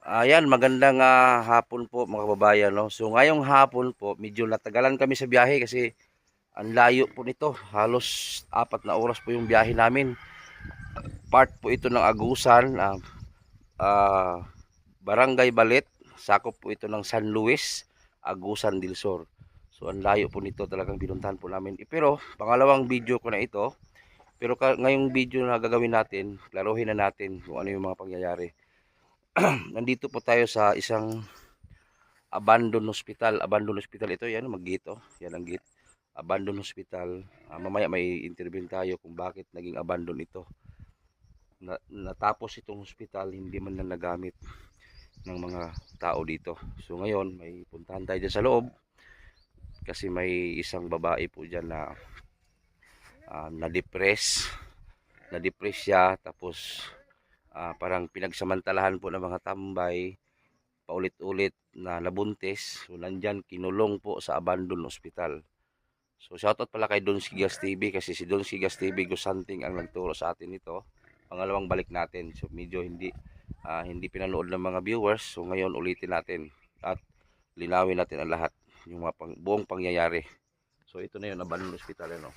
Ayan, magandang hapon po mga kababayan, no? So ngayong hapon po, medyo natagalan kami sa biyahe kasi ang layo po nito. Halos 4 na oras po yung biyahe namin. Part po ito ng Agusan, ah, Barangay Balit. Sakop po ito ng San Luis, Agusan del Sur. So ang layo po nito, talagang pinuntahan po namin. Pero pangalawang video ko na ito. Pero ngayong video na gagawin natin, klaruhin na natin kung ano yung mga pangyayari. Nandito po tayo sa isang abandoned hospital. Abandoned hospital ito, yan mag-gate, oh. Yan ang gate. Abandoned hospital. Mamaya may interview tayo kung bakit naging abandoned ito. Natapos itong hospital, hindi man na nagamit ng mga tao dito. So ngayon, may puntahan tayo dyan sa loob kasi may isang babae po dyan na na-depress. Na-depress siya, tapos parang pinagsamantalahan po ng mga tambay, paulit-ulit na nabuntis. So nandyan, kinulong po sa abandoned hospital. So shoutout pala kay Don Sigas TV kasi si Don Sigas TV Gusanting ang nagturo sa atin ito. Pangalawang balik natin. So medyo hindi pinanood ng mga viewers. So ngayon ulitin natin at linawin natin ang lahat, yung mga buong pangyayari. So ito na yung abandoned hospital, ano.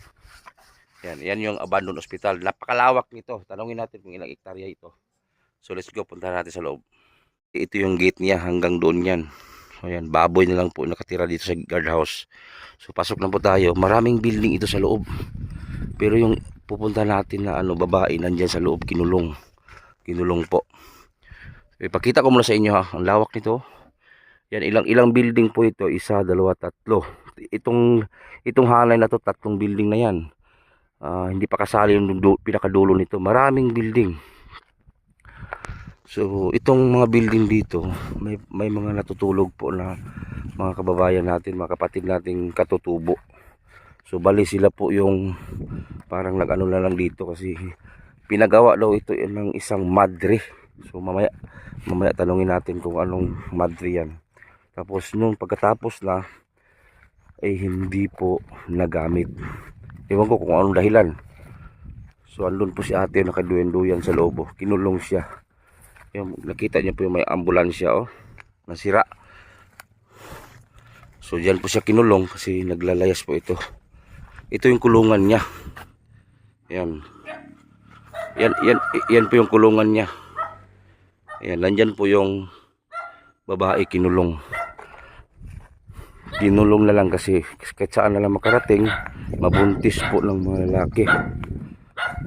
Yan yung abandoned hospital. Napakalawak nito. Tanungin natin kung ilang hektarya ito. So let's go, punta natin sa loob. Ito yung gate niya, hanggang doon yan. So ayan, baboy na lang po nakatira dito sa guardhouse. So pasok na po tayo. Maraming building ito sa loob. Pero yung pupunta natin na babae nandiyan sa loob, kinulong. Kinulong po. Ipakita ko muna sa inyo, ha, ang lawak nito. Yan, ilang building po ito, 1, 2, 3. Itong halay na to, 3 building na yan. Hindi pa kasali yung pinakadulo nito. Maraming building. So itong mga building dito, may mga natutulog po na mga kababayan natin, mga kapatid nating katutubo. So bali sila po yung parang nag-ano na lang dito kasi pinagawa daw ito ng isang madre. So mamaya tanungin natin kung anong madre yan. Tapos nung pagkatapos na ay hindi po nagamit. Ewan ko kung anong dahilan. So andun po si ate nakaduyan-duyan sa loob, oh. Kinulong siya. Yung, nakita niyo po yung may ambulansya, oh, nasira. So diyan po siya kinulong kasi naglalayas po ito. Ito yung kulungan niya. Yan po yung kulungan niya. Ayan, nandyan po yung babae kinulong. Kinulong na lang kasi kahit saan na lang makarating, mabuntis po ng mga lalaki.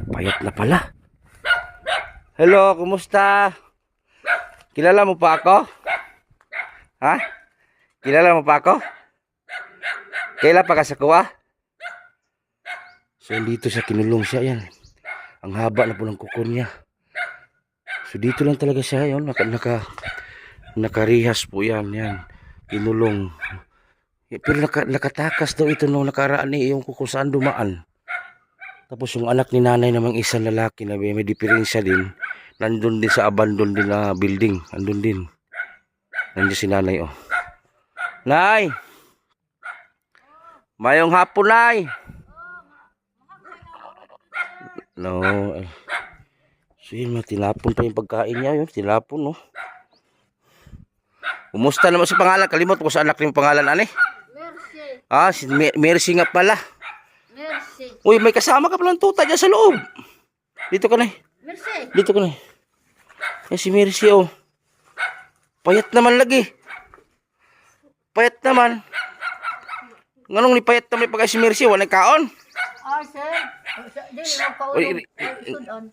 Payat na pala. Hello, kumusta? Kilala mo pa ako? Ha? Kilala mo pa ako? Kailan pa ka sa kuha? So dito siya kinulong siya, yan. Ang haba na po ng kuko niya. So dito lang talaga siya, yun. Nakarihas po yan, yan. Kinulong. Pero nakatakas daw ito nung nakaraan yung kuko saan dumaan. Tapos yung anak ni nanay namang isang lalaki na may diferensya din. Nandun din sa abandon din na building. Nandun din. Nandun si nanay, oh. Nay! Mayong hapon, nay! No. So yun, tinapon pa yung pagkain niya. Yun, tinapon, no. Kumusta naman si pangalan? Kalimot ko sa anak ng pangalan, ani? Mercy. Si Mercy nga pala. Mercy. Uy, may kasama ka palang tuta dyan sa loob. Dito ka na. Mercy. Dito ka na. Yan si Mercy, oh. Payat naman lagi. Payat naman. Nganong ni payat naman pagka si Mercy? Wala kaon? Sir. Dili mo kaulong. Sudan.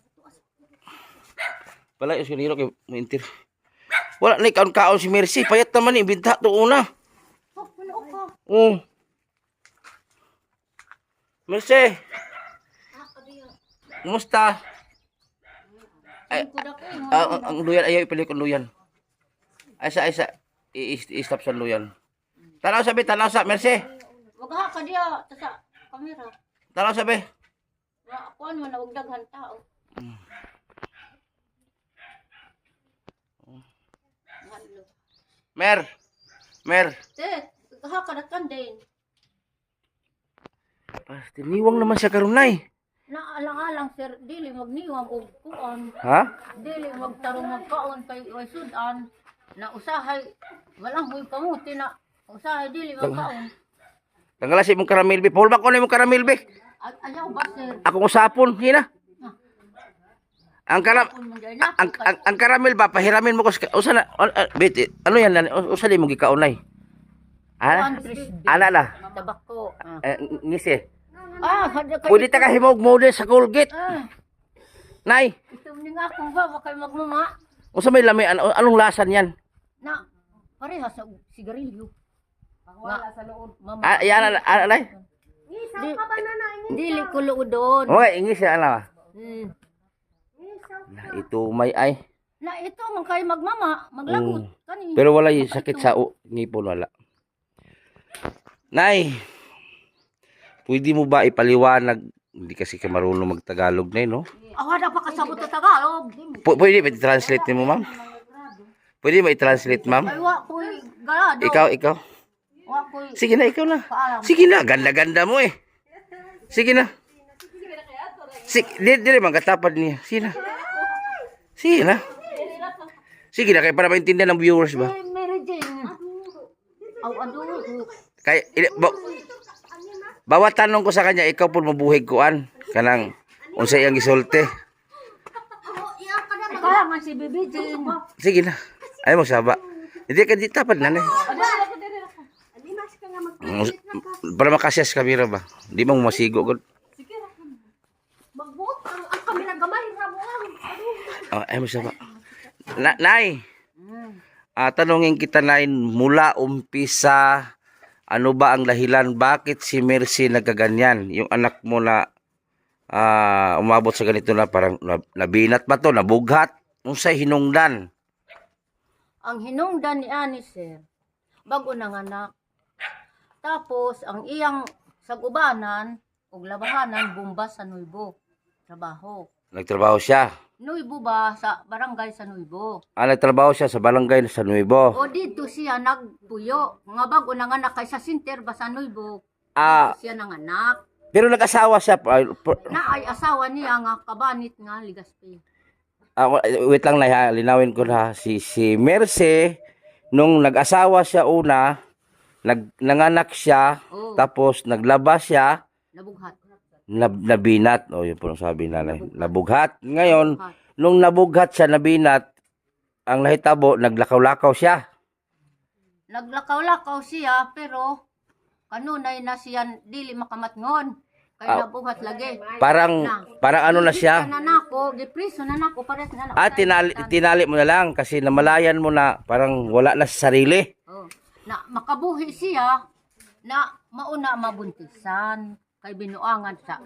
Pala yung siniro kay Mintir. Wala na kaon-kaon si Mercy. Payat naman eh. Binta to una. Oh. Mercy. Kumusta? Ay, ang luyan, ayaw ipili ko luyan. Aysa, i-stop sa luyan. Tanaw sa, Mercy. Wag ha ka diya sa kamera. Tanaw sabi. Wa ako man wag daghan tao. Mer. Ha ka dakan din. Tiniwang naman siya karon nay. Naalang-alang sir, dili magniwang og kuan. Ha? Dili magtarong magkaon kay way sudan. Na usahay, walang huy kamuti na. Usahay, dili magkaon. Tanggalas imong karamel be. Paul ba ko na imong karamel be? Ayaw ba, sir? Akong usapon, hina. Ang karam Kung mandiyan na, ang karamel ba pahiramin mo ko sa usa na bit ano yan usa di mo gikaunay. Ana ana na tabako. ngisi. Hada kayo. Pwede ta ka himog model sa Colgate. Nay, Ito ni nga kung ba, wakay magmama. unsa may lami anong lasan yan? Na, parehas sa sigarilyo. Wala sa loob. Mama. Yan nay. Dili ko luodon. Okay, ingis ya ala. Hmm. Na ito may ay. Na ito, man kayo magmama, maglagot. Kani. Pero wala yung sakit sa ngipon wala. Nay, pwede mo ba ipaliwanag? Hindi kasi ka marunong magtagalog na no? Wala pa kasabot sa Tagalog. Pwede ba i-translate mo ma'am? Pwede ba i-translate ma'am? Ay, wa ko galado. Ikaw. Wa ko Sige na, ikaw na. paalam. Sige na, ganda-ganda mo eh. Sige na. Di man katapad niya. Sige na. Sige na. Sige na, kaya para maintindihan ng viewers ba? Mary Jane. Aw, ado. Kaya, bawat tanong ko sa kanya, ikaw po mabuhig kuan. Kanang, unsa iyang gisulti. Kaya nga si Bibi Jane. Sige na. Ay mo saba. Hindi ka di tapad na. Para makasyas kamera ba? Di mo masigo gud. Magbuot ang kamera gamay ra mo. Ay mo saba. Nay. Tanungin kita nay mula umpisa ano ba ang dahilan bakit si Mercy nagkaganyan? Yung anak mo na umabot sa ganito na parang nabinat ba to, nabughat? Unsay hinungdan? Ang hinungdan ni Ani, sir, bago nanganak. Tapos, ang iyang sagubanan, ug labahanan, bumba sa Nuibo. Trabaho. Nagtrabaho siya. Nuibo ba sa barangay sa Nuibo? Nagtrabaho siya sa barangay sa Nuevo. O dito siya nagpuyo. Nga bago nanganak kay sa Sinter ba sa Nuibo. Ah, Siya nanganak. pero nag-asawa siya. Na ay asawa niya nga kabanit nga Ligaspi. Wait lang na linawin ko na si Mercy nung nag-asawa siya una, nanganak siya, Oh, tapos naglabas siya, nabughat. nabinat. O yun po ang sabi nanay. Nabughat. Ngayon, Nabughat. nung nabughat siya, nabinat, ang nahitabo, naglakaw-lakaw siya. Naglakaw-lakaw siya pero kanunay na siya dili makamatngon. Kaya nabughat lagi. Parang ano na siya. Gipriso na nako pares na nako. Tinali mo na lang kasi namalayan mo na parang wala na sa sarili. Oh, na makabuhi siya na mauna mabuntisan kay binuangan sa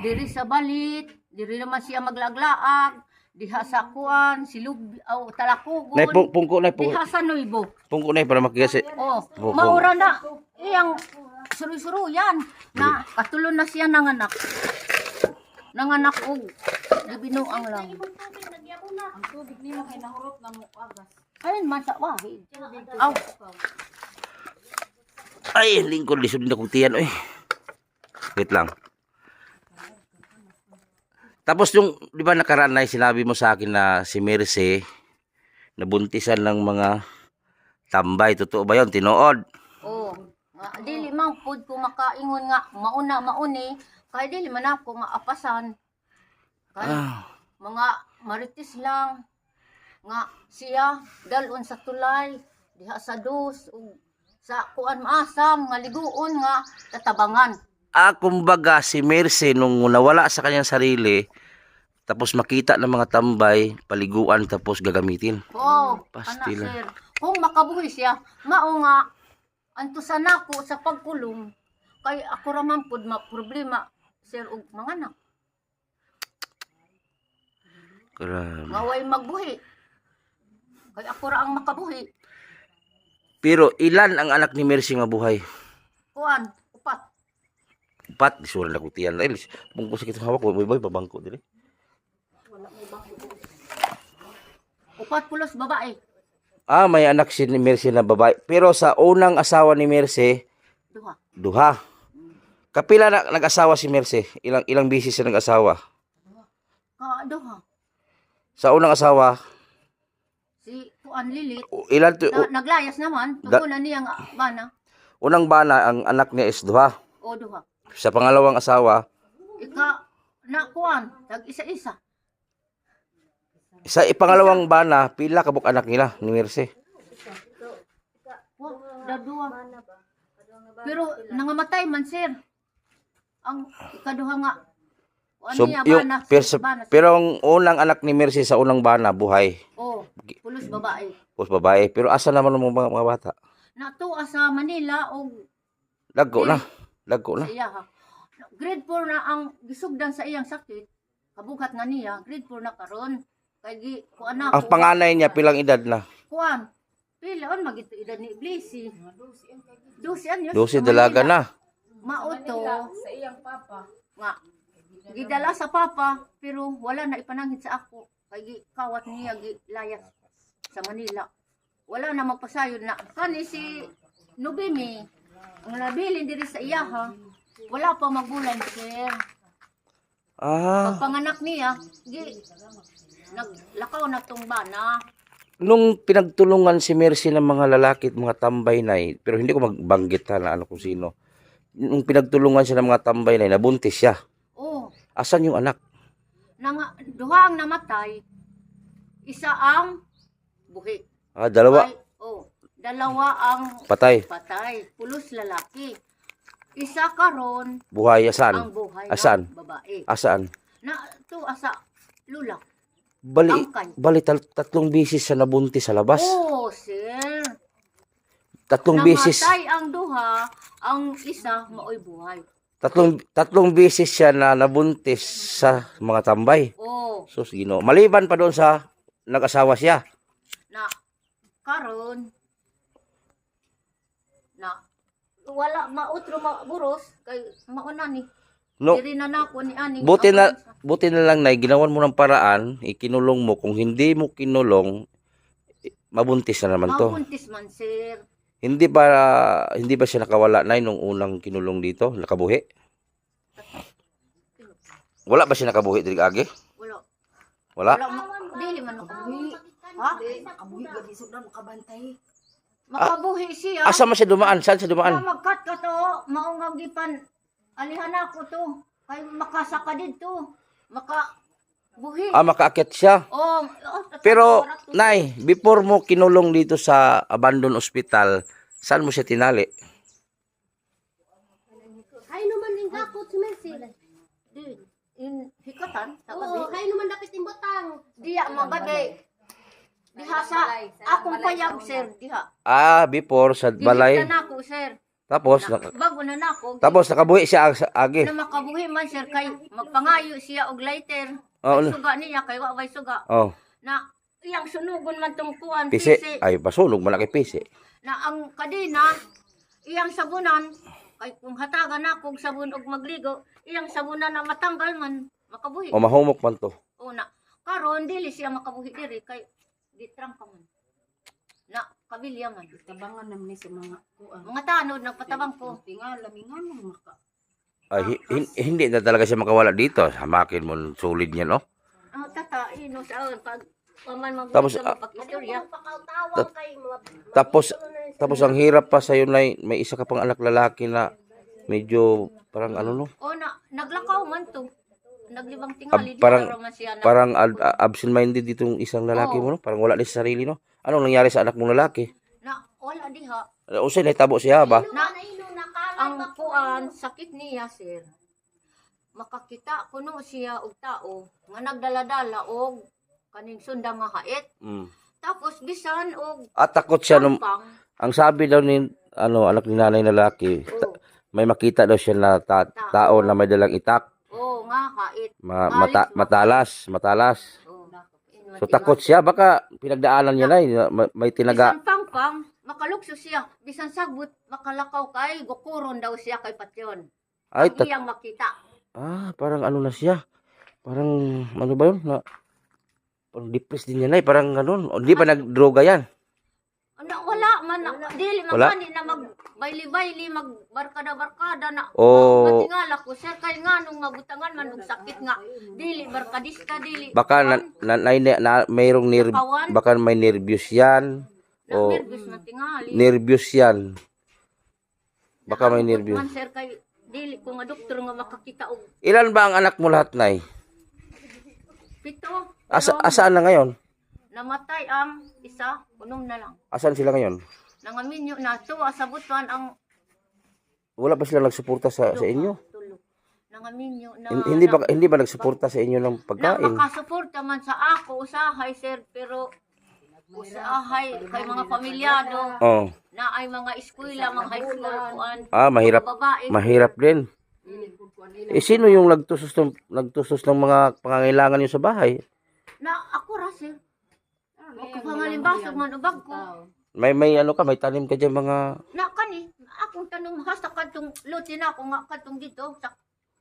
diri sa balit, diri naman siya maglaglaag, diha sa kuan, silug o talakugon. Nay pungko na Diha sa Nuibo. pungko na para makigasi. Oh, Bukong. maura na iyang suru-suru yan na katulon na siya nanganak. Nanganak og gibinuang lang. Ang tubig nimo kay nahurot na mo agas. Ayun man sa wahid. Aw, Ay, lingkod lisod na kong tiyan oy. Wait lang. Tapos yung, di ba nakaraan na sinabi mo sa akin na si Mercy nabuntisan ng mga tambay. Totoo ba yun? Tinood? oh, nga dili man pud ko makaingon nga mauna mauni kay dili man ako maapasan. Kay mga marites lang nga siya dalon sa tulay diha sa dus ug sa kuan maasam nga liguon nga tatabangan. Kumbaga si Mercy nung nawala sa kanyang sarili, tapos makita ng mga tambay, paliguan tapos gagamitin. Oh, Pastila. ana sir. Kung makabuhi siya, mao nga antusan ako sa pagkulong kay ako raman pud problema sir ug mga anak. Grabe. Nga way magbuhi. Kay ako ra ang makabuhi. Pero ilan ang anak ni Mercy nga buhay? Kuan, upat. Upat, isura na kong tiyan. Ay, bungko sa kitang hawak, may babangko dili. Upat pulos babae. May anak si Mercy na babae. Pero sa unang asawa ni Mercy, Duha. duha. Kapila na nag-asawa si Mercy? Ilang bisis siya nag-asawa? Duha. Sa unang asawa, Si kuan lilit. Ilan to, Naglayas naman. Da- Tukunan niya nga bana. unang bana, ang anak niya is duha. O duha. Sa pangalawang asawa, Na kuan. Tag isa-isa. sa ipangalawang bana, pila kabuk anak nila ni Mercy. Dadua. Pero nangamatay man sir. Ang ikaduha nga. Ano So, niya, yung, bana, bana. pero ang unang anak ni Mercy sa unang bana, buhay. Oh, pulos babae. Pus babae. Pero asa naman ang mga bata? Natuwa sa Manila o Dagko na. Dagko na. sa iya ha. Grade 4 na ang gisugdan sa iyang sakit. Kabugat na niya, grade 4 na karon. Kay gi kuan na Ang panganay niya, pilang edad na? kuan. Pila on magito edad ni Iblisi. 12 anyos. 12 dalaga na. Mauto sa iyang papa. Nga gidala sa papa pero wala na ipananghid sa ako. Kay kawat niya gilayas sa Manila. Wala na magpasayod na. Kani si Nubimi, ang nabilin diri sa iyaha, wala pa magulang sir. Ah, Pagpanganak niya, naglakaw na tong bana. nung pinagtulungan si Mercy ng mga lalaki at mga tambay na, pero hindi ko magbanggit ha na ano kung sino. Nung pinagtulungan siya ng mga tambay na, nabuntis siya. Oh, Asan yung anak? duha ang namatay, isa ang buhi. Ah, dalawa. Dalawa ang Patay. patay, pulos lalaki. Isa karon Buhay. ang Asan? buhay Asan? ng babae. Asaan? Na to asa lula. Bali, Angkay. bali tatlong bisis siya nabuntis sa labas. Oh, sir. Tatlong bisis. Namatay ang duha, ang isa maoy buhay. Tatlong bisis siya na nabuntis sa mga tambay. Oh, Sus, Ginoo. Maliban pa doon sa nag-asawa siya. na karon na wala mautro maburos kay mauna ni. No, Diri na nako ni ani. buti na lang na ginawan mo ng paraan, ikinulong mo. Kung hindi mo kinulong, mabuntis na naman to. Mabuntis man sir. Hindi ba siya nakawala na nung unang kinulong dito, nakabuhi? Wala ba siya nakabuhi diri agi? Wala. Wala. Dili man ako. Ha? Abuhi gadi sugdan makabantay. Makabuhi siya. Asa man siya dumaan? Saan siya dumaan? Magkat ka to, maungang gipan. Alihan ako to. Kay makasaka dito. Makabuhi. Makaakyat siya. Oh, Pero, Nay, before mo kinulong dito sa abandoned hospital, saan mo siya tinali? Hay naman ning dakot si Mercy. in hikatan sa Oo, gabi. hay naman dapat imbotang. Diya magabi. Diha sa akong payag sir, diha. Before sa balay. Giligtan ako sir. Tapos, Bago na nako. tapos nakabuhi siya agi. Na makabuhi man sir kay magpangayo siya og lighter. Oo, Kay suga niya kay wa bay suga. Oh, Na iyang sunugon man tong kuan pisi. pisi. Ay, basunog malaki pisi. Na ang kadena iyang sabunan kay kung hatagan ako og sabon og magligo, iyang sabunan na matanggal man makabuhi. O mahumok man to. Una, karon dili siya makabuhi diri kay gitrang ka man. Na kabilya man. Tabangan naman ni sa mga kuan. Mga tanod nagpatabang ko. Tingala mingan maka. Ay, hindi na talaga siya makawala dito. Hamakin mo, solid niya, no? Ah, tata ino sa pag paman mag Tapos, pag-istorya. Pakawtawan kay mga Tapos ang hirap pa sa'yo na may isa ka pang anak lalaki na medyo parang ano, no? O na naglakaw man to. Naglibang tingali parang- di man siya na. Parang absent-minded ditong isang lalaki mo, no? Parang wala din sa sarili, no? Anong nangyari sa anak mong lalaki? Na wala diha. Usay nahitabo siya ba? Na ang kuan sakit niya sir. Makakita kuno siya og tao nga nagdala-dala og kaning sundang nga hait. Mm. Tapos bisan og At takot siya nung, pampang. ang sabi daw ni anak ni nanay lalaki, Oh, may makita daw siya na tao na may dalang itak, oh nga hait. matalas. Oh. So takot siya, baka pinagdaanan niya na may tinaga. Bisan pangpang, makalukso siya. Bisan sagbot, makalakaw kay gukuron daw siya kay patyon. Ay, Ang iyang makita. parang ano na siya. Parang ano ba yun? Parang depressed din niya na parang ganun. O, hindi pa nagdroga yan. Ano, wala man. Dili man Wala? kani na bayli-bayli magbarkada-barkada na Oh. matingala ko sir kay nganong mabutangan man og sakit nga dili barkadista dili Baka mayroong Nakawan? baka may nervyos yan. O nervous man tingali. nervyos yan. Baka may Naabot nervyos. man sir kay dili ko nga doktor nga makakita og Ilan ba ang anak mo lahat, Nay? pito. Asaan na ngayon? Namatay ang isa, unom na lang. Asaan sila ngayon? Nangaminyo na tuwa sa butuan ang Wala ba sila nagsuporta sa inyo? tulo. Nangaminyo na Hindi ba nagsuporta sa inyo ng na pagkain? makasuporta man sa ako usahay sir pero usahay kay mga pamilyado Oh. na ay mga eskwela, mga high school kuan. Mahirap. Babae. Mahirap din. Sino yung nagtusos ng mga pangangailangan niyo sa bahay? Na ako ra sir. Pangalimbasog man ubag ko. May may tanim ka diyan mga Na kani akong tanong hasta kadtong lote na ako nga kadtong dito sa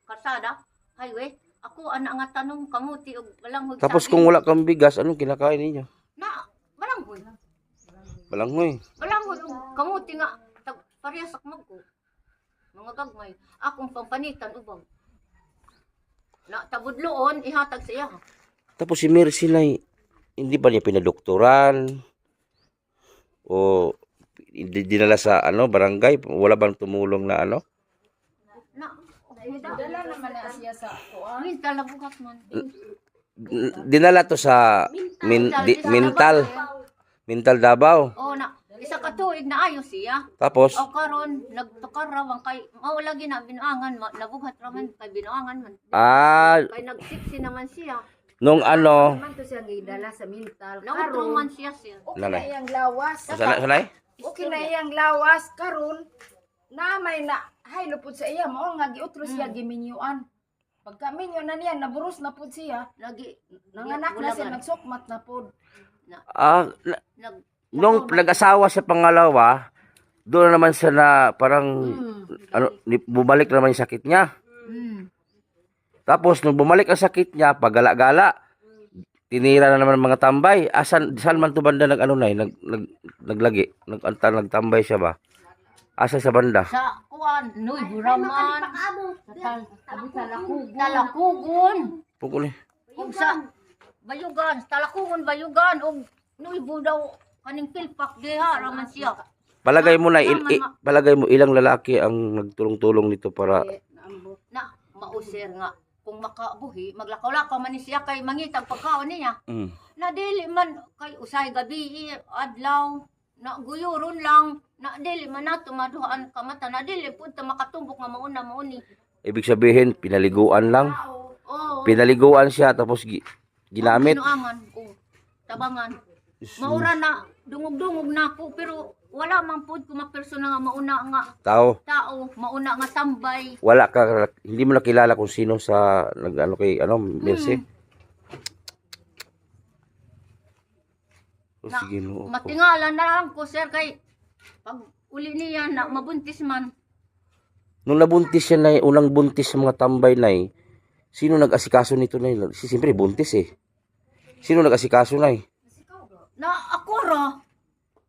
karsada highway. Ako ana nga tanong kamuti og balanghoy. Tapos saging. kung wala kang bigas, anong kinakain ninyo? na balanghoy. Balanghoy. Balanghoy og kamuti nga parehas ak magko. Mga gagmay akong pampanitan ubang. Na tabudloon ihatag sa iya. Tapos si Mercy na hindi ba niya pinadoktoran? O dinala sa barangay? Wala bang tumulong na Na Dala naman na siya sa kuan. mintal na bukas man. Dinala to sa mental Davao. Oh na isa ka tuig na ayos siya. Tapos O karon nagtukar ra man kay mawala gina binuangan nabuhat ra man kay binuangan man. Kay nagsiksi naman siya. nung Man to siya gidala sa mental. Nautro man siya sir. Okay na iyang lawas. sanay? Okay na iyang lawas karon na may na hay lupod sa iya mo nga giutro siya giminyuan. Pagka minyo na niya naburos na pud siya. Lagi Nanganak na siya nagsukmat na pud. nag Nung nag-asawa siya pangalawa, doon na naman siya na parang bumalik na naman yung sakit niya. Tapos nung bumalik ang sakit niya, pagala-gala, tinira na naman ng mga tambay. Saan man to banda naglagi? Nagtambay siya ba? Asa sa banda? sa kuan noy buraman. Sa talakugon. Pukuli. Ug sa bayugan, talakugon bayugan og noy budaw kaning pilpak diha ra man siya. Palagay mo palagay mo ilang lalaki ang nagtulong-tulong nito para Na mauser nga kung makabuhi maglakaw-lakaw man ni siya kay mangitag pagkaon niya. Na dili man kay usay gabi adlaw na guyuron lang na dili man nato maduhaan kamata na dili pud ta makatumbok nga mauna mauni. ibig sabihin pinaliguan lang. Oh. Pinaliguan siya tapos ginamit. Binuangan o tabangan. Maura na dungog-dungog na ako pero wala man pud ko mapersona nga mauna nga Tao. mauna nga tambay. Hindi mo nakilala kung sino sa kay Mercy. O sige no. Matingala na lang ko sir kay pag uli niya na mabuntis man. Nung nabuntis siya na unang buntis sa mga tambay na sino nag-asikaso nito na siyempre buntis Sino nag-asikaso na Na ako ra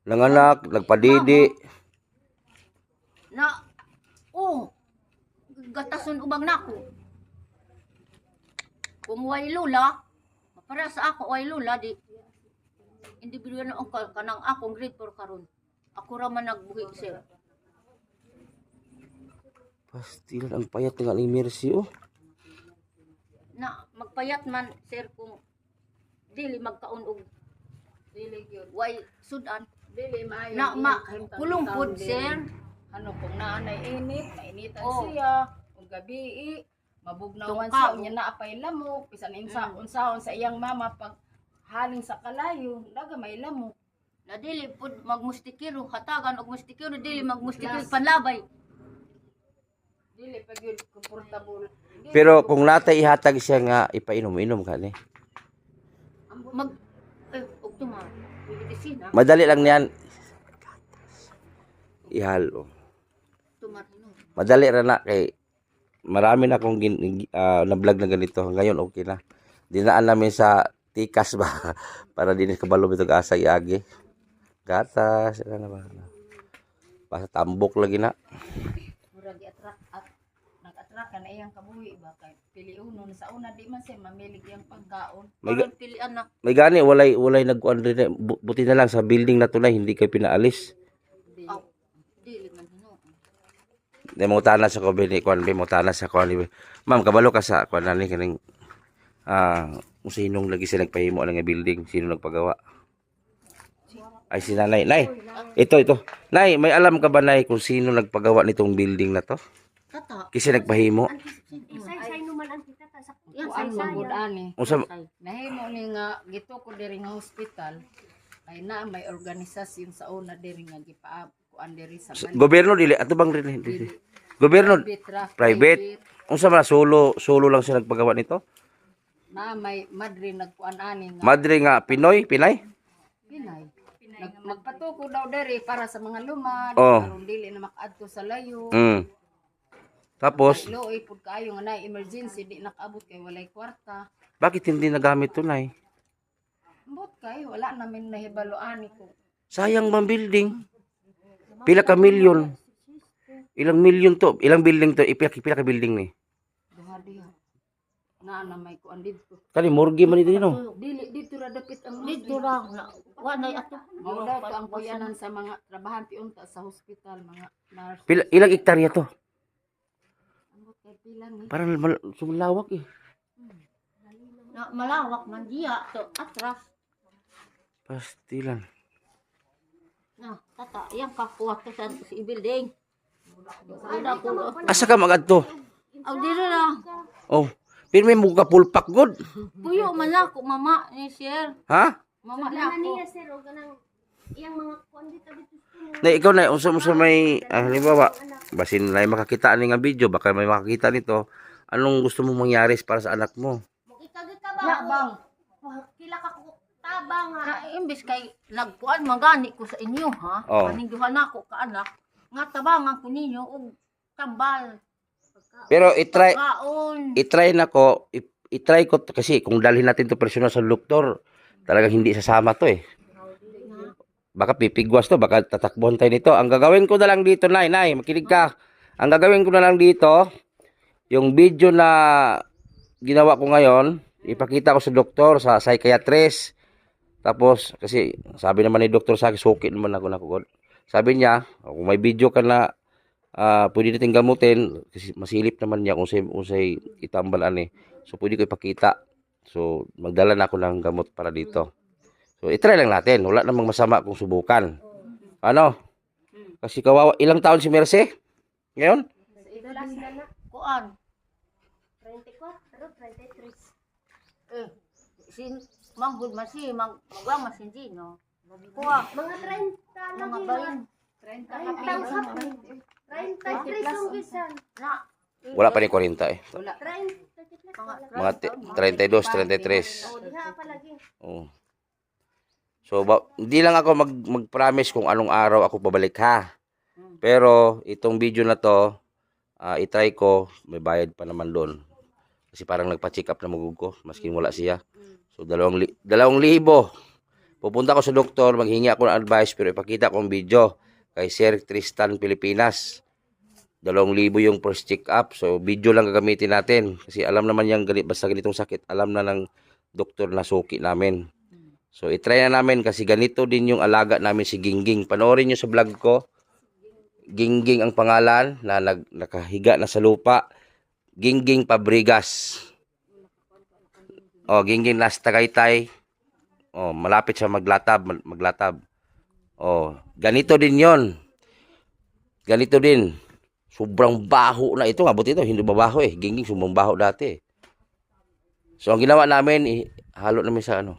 Nanganak, nagpadidi. na gatason ubang nako. Kung way lula, para sa ako way lula di individual na ako kanang akong grade 4 karon. Ako ra man nagbuhi sir. Pastil ang payat nga ni Mercy Na magpayat man sir kung dili magkaon og Dili gyud. way sudan Dili maayo. na kulong pud sir. Ano kung naanay init, mainitan Oh. siya. Ug gabi mabugnawan Tungkab. siya unya na apay lamok bisan unsaon sa iyang mama pag haling sa kalayo daga may lamok. Na dili pud magmustikiro hatagan og mustikiro dili magmustikiro panlabay. Dili pa gyud komportable. Pero kung natay ihatag siya nga ipainom-inom ka ni. Mag og tuma. Medisina. Madali lang niyan. Ihalo. Tumarino. Madali ra na kay marami na akong na-vlog na ganito. Ngayon okay na. Dinaan namin sa tikas ba para din kabalo bitog asa iagi. Gatas, na ba? Basta tambok lagi na. Murag i-attract at nag-attract ka na iyang kabuhi ba kay piliunon sa una di man siya mamilig iyang pagkaon. May, Parang pilian na. may gani, walay nagkuan rin. Buti na lang sa building na to na hindi kayo pinaalis. Di, Aw, dili man hinuon. Di mo tanas sa kuan, di mo tanas sa kuan. Ma'am, kabalo ka sa kuan na ni kaning kung sinong lagi sila nagpahimo ng building, sino nagpagawa. Ay si nanay. Nay, ito. Nay, may alam ka ba nay kung sino nagpagawa nitong building na to? Tata. Kasi nagpahimo. Say naman ang kita sa Yan kuan say man gud ani. Unsa Nahimo ni nga gito ko diri nga hospital kay na may organisasyon sa una diri nga gipaab kuan diri sa gobyerno dili ato bang dili. Gobyerno private. Unsa man solo lang siya nagpagawa nito? na may madre nagkuan ani nga Madre nga Pinay? Pinay. Magpatuko daw diri para sa mga lumad, Oh. karon dili na makaadto sa layo. Tapos Looy pud kaayo nga na emergency di nakaabot kay walay kwarta. bakit hindi nagamit to nay? Ambot kay wala namin nahibaloan ko. Sayang bang building? Pila ka milyon? Ilang milyon to? Ilang building to? Pila ka building ni? Duha diha. Na may kuan dito. Kani morgue man dito no? Dili dito ra dapit ang Dito ra na wa nay ato. mao daw to ang kuyanan sa mga trabahante unta sa hospital, mga nurse. Ilang hektarya to? Ambot kay pila ni. Parang sumulawak eh. Na malawak man diya to atras. Pastilan. Na tata, yan kakuha to sa si building. Ida ko. Asa ka magadto? Aw dito na. Oh, pero may muka pulpak god. Puyo man ako mama ni sir. Ha? Mama na Wala ako. niya sir o ganang iyang mga kuan dito Na ikaw na unsa may halimbawa basin na makakita ani nga video baka may makakita nito. Anong gusto mong mangyari para sa anak mo? Ikagay ka Na ba? bang. Kila ka ko tabang nga. Na imbis kay nagkuan magani ko sa inyo ha. Oh. Kaning duha na ako ka anak. Nga tabangan ko ninyo og tambal. Pero Kaon. itry ko kasi kung dalhin natin to personal sa doktor, talagang hindi sasama to eh. Baka pipigwas to, baka tatakbuhan tayo nito. Ang gagawin ko na lang dito, nay, makinig ka. Ang gagawin ko na lang dito, yung video na ginawa ko ngayon, ipakita ko sa doktor, sa psychiatrist. Tapos, kasi sabi naman ni doktor sa akin, suki naman ako na. Sabi niya, kung may video ka na pwede natin gamutin, kasi masilip naman niya kung say itambalan eh. So, pwede ko ipakita. So, magdala na ako ng gamot para dito. So, itry lang natin. Wala namang masama kung subukan. Ano? Kasi kawawa, ilang taon si Mercy? Ngayon? Last na na. Kuan. 34, 33. Sin manggod masi magwa masinji no. Kuha Mga 30 mga lagi. bayan 30 33 yung bisan. na Wala pa ni 40 eh. Wala. 30 Mga 32, 33. Oh, diha pa lagi. Oh. So, hindi lang ako mag-promise kung anong araw ako babalik ha. Pero, itong video na to, itry ko, may bayad pa naman doon. Kasi parang nagpa-check up na magug ko, maskin wala siya. So, 2,000. Pupunta ko sa doktor, maghingi ako ng advice, pero ipakita ko ang video kay Sir Tristan Pilipinas. 2,000 yung first check up. So, video lang gagamitin natin. Kasi alam naman yung basta ganitong sakit, alam na ng doktor na suki namin. So, itry na namin kasi ganito din yung alaga namin si Gingging. Panoorin nyo sa vlog ko. Gingging ang pangalan na nakahiga na sa lupa. Gingging Pabrigas. Oh, Gingging nas Tagaytay. Oh, malapit sa maglatab. Oh, ganito din 'yon. Ganito din. Sobrang baho na ito. Abot ito, hindi babaho eh. Gingging sobrang baho dati. So, ang ginawa namin, halo namin sa ano.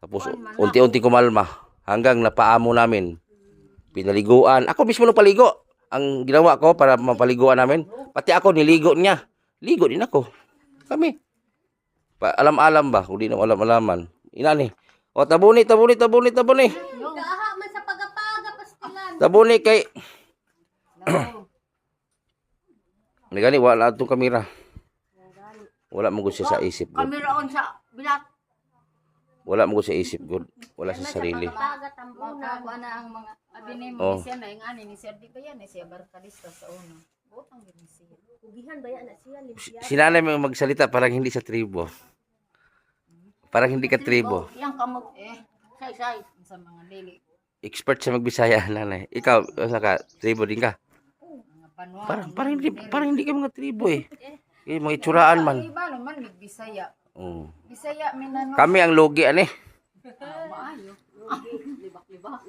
Tapos, unti-unti kumalma. Hanggang napaamo namin. Pinaliguan. Ako mismo nung paligo. Ang ginawa ko para mapaliguan namin. Pati ako, niligo niya. Ligo din ako. Kami. Alam-alam ba? Kung di na alam-alaman. Inani. O, tabuni. Gaha man sa pagapaga pastilan. Tabuni kay... Nagani, wala itong kamera. Wala mo gusto sa isip ko. kamera on sa bilat. Wala mo ko sa isip good. Wala sa sarili. Pagapaga, tambunan. Makakuha na ang mga abinimo Oh. ni siya na yung ani ni siya di ba yan ni siya barkadista sa uno. Butang din ni siya. Kugihan ba yan na siya? Limpia. Si nanay mo magsalita parang hindi sa tribo. Parang hindi ka tribo. Yang kamot say. Sa mga dili Expert sa magbisaya, nanay. Ikaw, asa ka? Tribo din ka? mga panwa. Parang hindi ka mga tribo eh. Mga itsuraan man. Iba naman mig Bisaya. Oh. Bisaya minano. Kami ang logi ani. Maayo.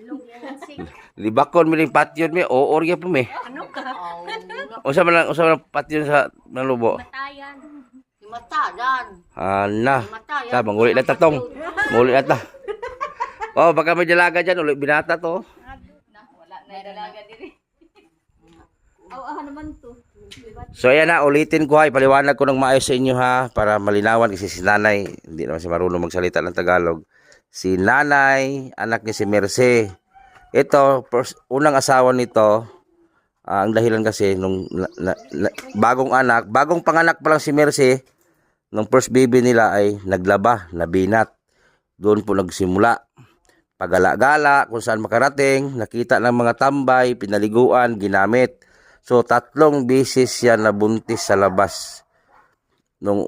Lugi ang sing. Libakon mi ring patyon mi, oor ya po mi. Ano ka? Usa man lang patyon sa nalubo. Matayan. Matadan. Ana. Matayan. Sa manguli na tatong. Muli na ta. Oh, baka may dalaga dyan, ulit binata to. Wala na dalaga diri. Naman to. So ayan na, ulitin ko ha, ipaliwanag ko ng maayos sa inyo ha, para malinawan kasi si nanay, hindi naman si marunong magsalita ng Tagalog. Si nanay, anak niya si Merce. Ito, unang asawa nito, ang dahilan kasi, nung bagong panganak pa lang si Merce, nung first baby nila ay naglaba, nabinat. Doon po nagsimula. Pagala-gala, kung saan makarating, nakita ng mga tambay, pinaliguan, ginamit. So, 3 beses siya nabuntis sa labas. Nung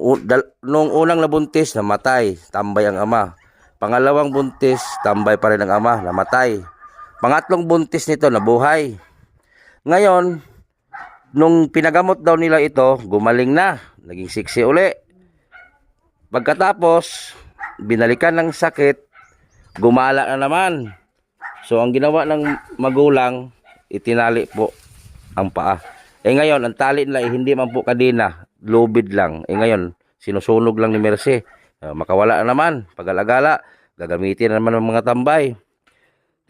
unang nabuntis, namatay, tambay ang ama. Pangalawang buntis, tambay pa rin ang ama, namatay. Pangatlong buntis nito, nabuhay. Ngayon, nung pinagamot daw nila ito, gumaling na, naging siksi uli. Pagkatapos, binalikan ng sakit, gumala na naman. So, ang ginawa ng magulang, itinali po ang paa. Ngayon, ang tali nila hindi man po kadena, lubid lang. Ngayon, sinusunog lang ni Merce. Makawala na naman. Pag-alagala, gagamitin na naman ng mga tambay.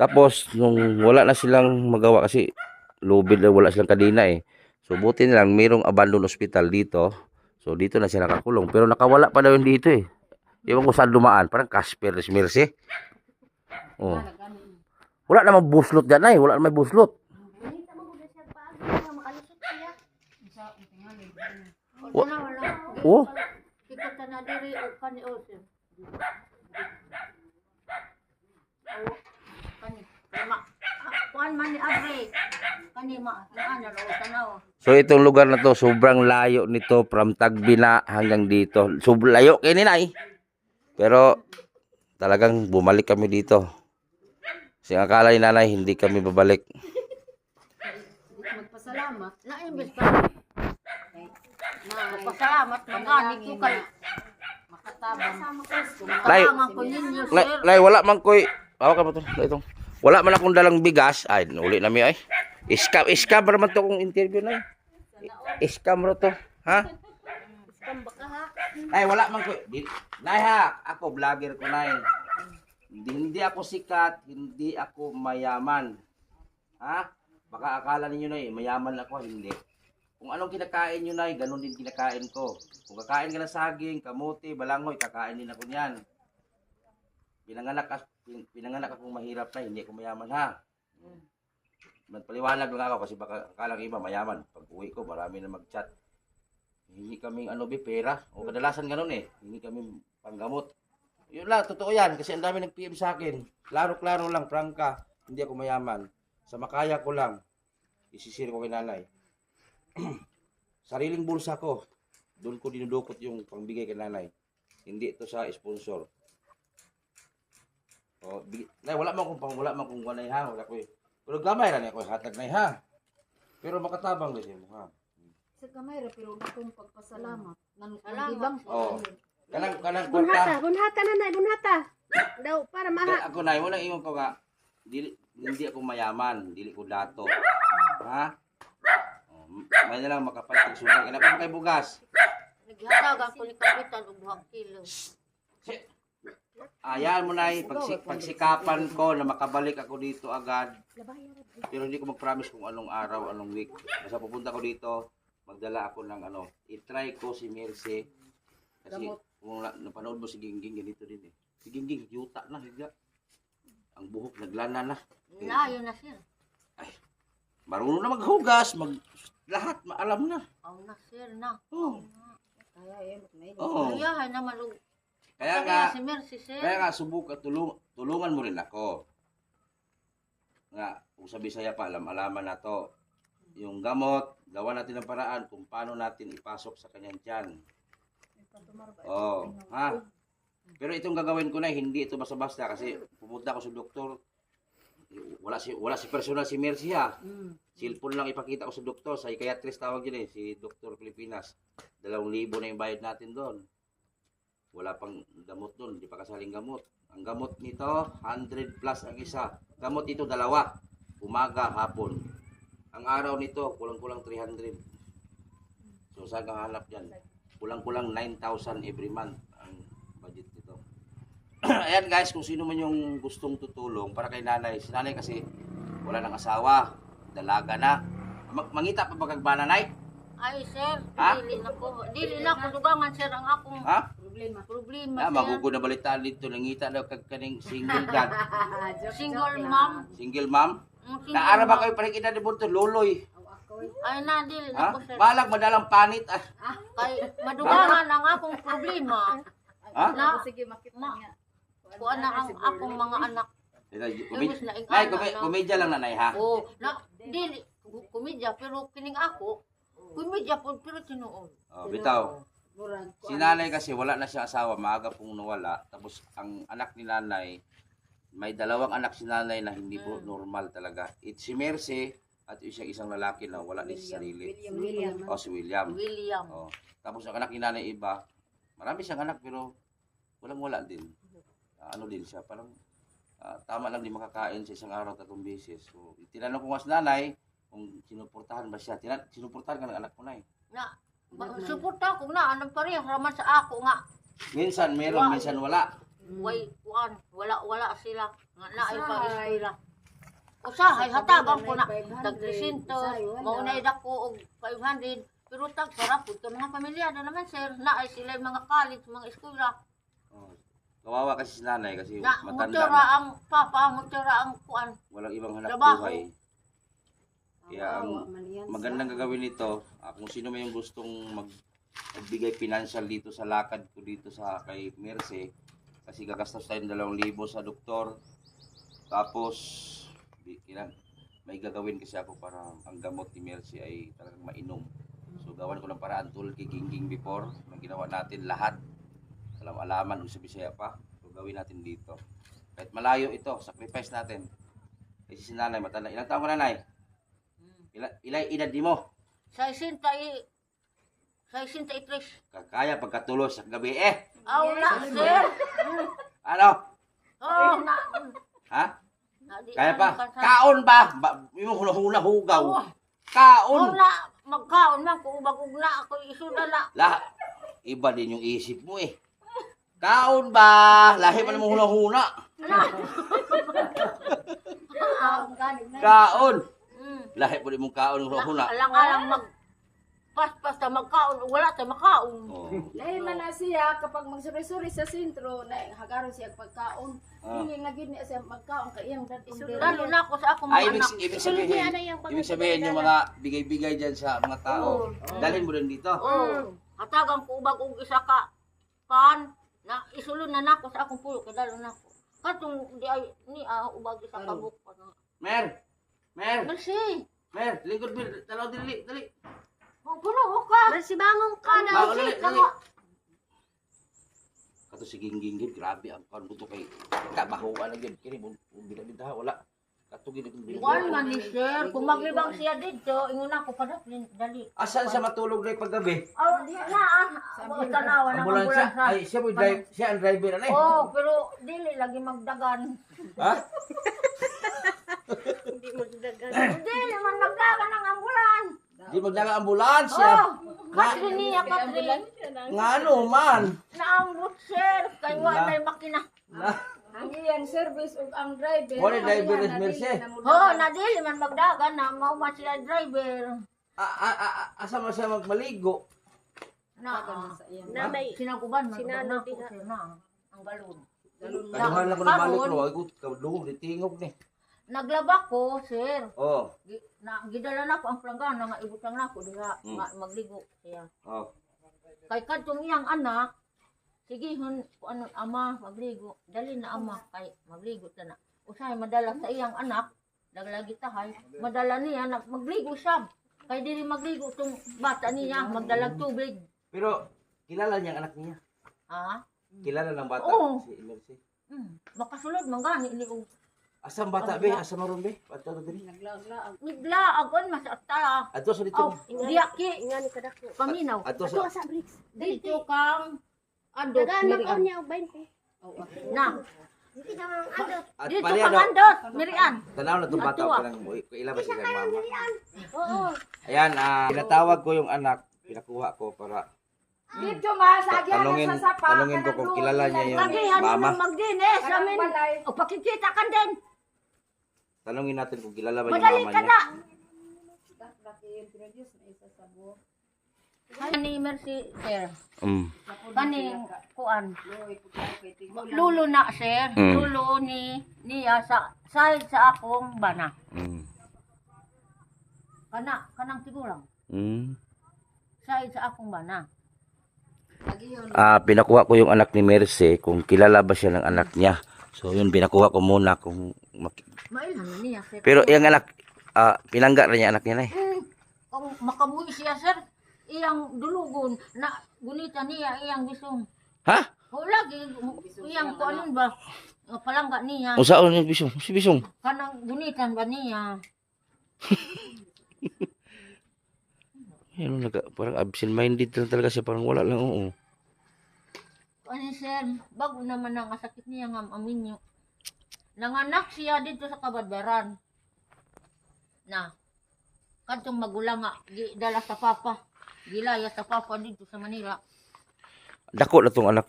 Tapos, nung wala na silang magawa kasi lubid na wala silang kadena eh. So, buti nilang mayroong abandoned hospital dito. So, dito na siya nakakulong. Pero nakawala pa daw yun dito eh. Ewan ko saan dumaan. Parang Casper si Merce. Oh. Wala namang buslot dyan ay. Wala namang buslot. Ganita mo muna siya paga. Makalusot siya. Wala. Oh. Sikat ka na diri o kani Osim. Kani. Kuan man ni Abre. Kani ana ro tanaw. So itong lugar na to, sobrang layo nito from Tagbina hanggang dito. Sobrang layo kay ninay. Pero talagang bumalik kami dito. Kasi ang akala ni nanay, hindi kami babalik. Magpasalamat. Naimbes ka. Pasalamat magani ko kay Makatabang. Nay, kamangan ko ninyo sir. nay, wala man ko'y, hawak ka ba ito? Itong. Wala man akong dalang bigas. Ay, uli na mi ay. Iskam naman to kung interview na. Iskam ro to. Ha? Iskam baka ha. Ay, wala man ko. Nay ha, ako vlogger ko nay. Hindi ako sikat, hindi ako mayaman. Ha? Baka akala ninyo nay, mayaman ako, hindi. Kung anong kinakain nyo nay, ganun din kinakain ko. Kung kakain ka ng saging, kamote, balangoy, kakain din ako niyan. Pinanganak akong mahirap na, hindi ako mayaman ha. Magpaliwanag lang ako kasi baka akalang iba mayaman. Pag uwi ko, marami na mag-chat. Hindi kaming pera. O kadalasan ganun eh. Hindi kami panggamot. Yun lang, totoo yan. Kasi ang dami nag-PM sa akin. Klaro-klaro lang, prangka. Hindi ako mayaman. Sa makaya ko lang. Isisir ko kay nanay. Sariling bulsa ko. Doon ko dinudukot yung pangbigay kay nanay. Hindi ito sa sponsor. O, nay, wala man kung wanay ha. Wala ko eh. Pero gamay na niya ko hatag nay ha. Pero makatabang din mo ha. Sa kamay ra pero akong pagpasalamat. Salamat. Oh. Kanang Bunhata. kwarta. Bunhata na na. Bunhata. Daw para maha. Ako nay, wala ingon ko nga. Hindi ako mayaman, dili ko dato. Ha? Oh, may na lang makapalit sudan. Kanang kay bugas. Naghatag ako ni kapitan og 2 kilo. Ayan mo nay, pagsikapan ko na makabalik ako dito agad. Pero hindi ko mag-promise kung anong araw, anong week. Basta pupunta ko dito, magdala ako ng i-try ko si Merce. Kasi kung napanood mo si Gingging, ganito din eh. Si Gingging, yuta na, higa. Ang buhok, naglana na. Layo na sir. Marunong na maghugas, lahat, maalam na. Aw na sir na. Oh. Kaya yan may. Oh. Ayahay naman og Kaya Sabi nga, si Mercy, sir. kaya nga subukan, tulungan mo rin ako. Nga, kung sa Bisaya pa, alaman na to. Yung gamot, gawa natin ng paraan kung paano natin ipasok sa kanyang tiyan. Oh, ha? Pero itong gagawin ko na, hindi ito basta-basta kasi pumunta ako sa doktor. Wala si personal si Mercy ha. Cellphone lang ipakita ko sa doktor, sa psychiatrist tawag yun si Dr. Pilipinas. 2,000 na yung bayad natin doon. Wala pang gamot doon, hindi pa kasaling gamot. Ang gamot nito, 100 plus ang isa. Gamot ito, 2. Umaga, hapon. Ang araw nito, kulang-kulang 300. So, saan kang hanap dyan? Kulang-kulang 9,000 every month ang budget nito. Ayan guys, kung sino man yung gustong tutulong para kay nanay. Si nanay kasi wala ng asawa, dalaga na. Mangita pa ba kag bananay? Ay, sir, Ha? dili na ko dugangan, sir, ang akong Ha? problema, Na sir. magugod na balitaan dito, nangita daw kag kaning single dad, Single mom. single mom. Single Naara ba mom. kayo paring ina ni Bunto luloy? Ay, na, dili Ha? na ko, sir. Balag madalang panit. Kay madugangan ang akong problema. Ha? Na, Sige, makita Ma- niya. kuan na ang akong mga anak. Imbis na Nay, ingana, komedya lang nanay ha. Oh, na, dili, komedya, pero kining ako, komedya po, pero tinuod. Oh, bitaw. Si nanay kasi wala na siyang asawa, maaga pong nawala. Tapos ang anak ni nanay, may 2 anak si nanay na hindi po normal talaga. It's si Mercy at isang lalaki na wala din sa sarili. William. O si William. William. Oh. Tapos ang anak ni nanay iba, marami siyang anak pero walang-wala din. Ano din siya, parang tama lang di makakain sa isang araw 3 beses. So, tinanong ko nga sa nanay kung sinuportahan ba siya. Sinuportahan ka ng anak mo na Na, suporta ko na, anong pareho raman sa ako nga, Minsan meron, minsan wala. way, kuan, wala sila, nga na ay pa-eskwela. Usahay, hatagan ko na, tag 300, maunay dako og 500, pero tag sarap po ito mga pamilyado naman, sir, na ay sila yung mga college, mga eskwela. Oh. Kawawa kasi si nanay kasi Na, matanda mutura na. ang papa, mutura ang kuan. Walang ibang hanap Trabaho. buhay. Kaya ang magandang gagawin nito, kung sino man yung gustong magbigay financial dito sa lakad ko dito sa kay Mercy, kasi gagastos tayo ng 2,000 sa doktor. Tapos may gagawin kasi ako para ang gamot ni Mercy ay talagang mainom. So gawan ko ng paraan tulad kay Gingging before, nang ginawa natin lahat. Alam-alaman kung sa Bisaya pa, so gawin natin dito. Kahit malayo ito, sacrifice natin. Kasi si nanay matanda. Ilang taon ka nanay? Ilang edad di mo? Sa 63. Kaya pagkatulos sa gabi Aw na, sir. Ano? Oh, na. Ha? di- Kaya pa? ano, Kaon ba? Yung hula hugaw. Oh. Kaon. na, magkaon man ko ubag-ug na ako isuda na. Iba din yung isip mo Kaon ba? Lahi pa namang hula-hula. Kaon. Lahi pa din mong kaon hula-hula. Alang paspas ta magkaon ug wala ta makaon. Oh. Lahi man na siya kapag magsuri-suri sa sentro na hagaron siya pagkaon. Hindi nga gid niya siya magkaon kay iyang dad Lalo na ako sa akong Ay, mga anak. ibig sabihin yung mga bigay-bigay dyan sa mga tao. Dalhin mo rin dito. Oh, hatagan ko ubag og isa ka pan na isulod na nako sa akong puyo kay dalo nako. Katong di ay ni ubag isa ka buk pa na. Mer! Merci. Lingkod mo. Dali. Oh, puno ka. Mercy, bangon ka na. Bago dali. Kato si Gingging, grabe ang kan buto kay kabahuan lang yun. Kini mo binabintahan, wala. Kato gini kong Igual man ni sir, kung maglibang siya dito, ingon ako pa dali. Asan siya matulog na paggabi? Oh, di na tanawa ng Ambulansya? ambulansya. Ay, siya ang driver na Oh, pero dili lagi magdagan. Ha? Hindi magdagan. Dili man magdagan ng ambulans. Di magdala ambulansya. Oh, Katrin niya, Katrin. Nga ano man. Naambot sir, kay wa may makina. ang iyang service ug ang driver. Wala driver is Mercy. Oh, na dili man magdagan na mao man siya driver. Asa mo siya magmaligo? Na Nanay, sinaguban man Sinano na din sir na ang galon. Kaduhan lang ko ng balik ro. Ay, kadungog, tingog ni. Naglaba ko, sir. Oh. Gidala na ko ang planggana nga ibutang na ko diha magligo siya. Oh. Kay kadtong iyang anak sige hun ano ama magligo dali na ama kay magligo ta na usay madala sa iyang anak naglagi tahay madala niya na magligo siya kay dili magligo tong bata niya magdalag tubig Pero kilala niya ang anak niya. ha Kilala ng bata Oo. si Mercy. makasulod man gani ni og Asam bata be, asam maron be. Ato to diri. migla agon masata Ato sa dito. oh diaki Ingani kadako. paminaw Ato Ato sa sa bricks. dito kang adot Dagan ko mirian niya og 20. na Hindi ka mang adot. at dito pali kang ano. andot mirian Tanaw na tong bata Ato, ah. kanang ilabas siya kay mama. Oo. Ayan, pinatawag ko yung anak, pinakuha ko para Dito ma, sa agyan tanungin sa sapa. tanungin ko kung kilala niya yung lagi ano mama. nang magdinis Kanang amin balay. o pakikita kan din Tanungin natin kung kilala ba yung madali mama ka niya. na Kani Mercy sir Mm. kaning kuan lulo na sir Mm. lulo niya sa side sa akong bana Mm. kanang tigulang Mm. side sa akong bana Pinakuha ko yung anak ni Mercy kung kilala ba siya ng anak niya. So yun, pinakuha ko muna kung mailan na niya sir pero yung anak, pinangga rin niya anak niya na eh. kung makabuhi siya sir iyang dulugon na gunita niya iyang bisong Ha? o lagi iyang kuanon ba nga palangga niya O saan yung bisong? Si bisong? kanang gunitan ba niya Yan, parang absent-minded lang talaga siya. Parang wala lang, oo. ano sir bago naman ang sakit niya nga amin nyo nanganak siya dito sa Kabadbaran na kantong magulang nga dala sa papa gilaya sa papa dito sa Manila Dako na tong anak,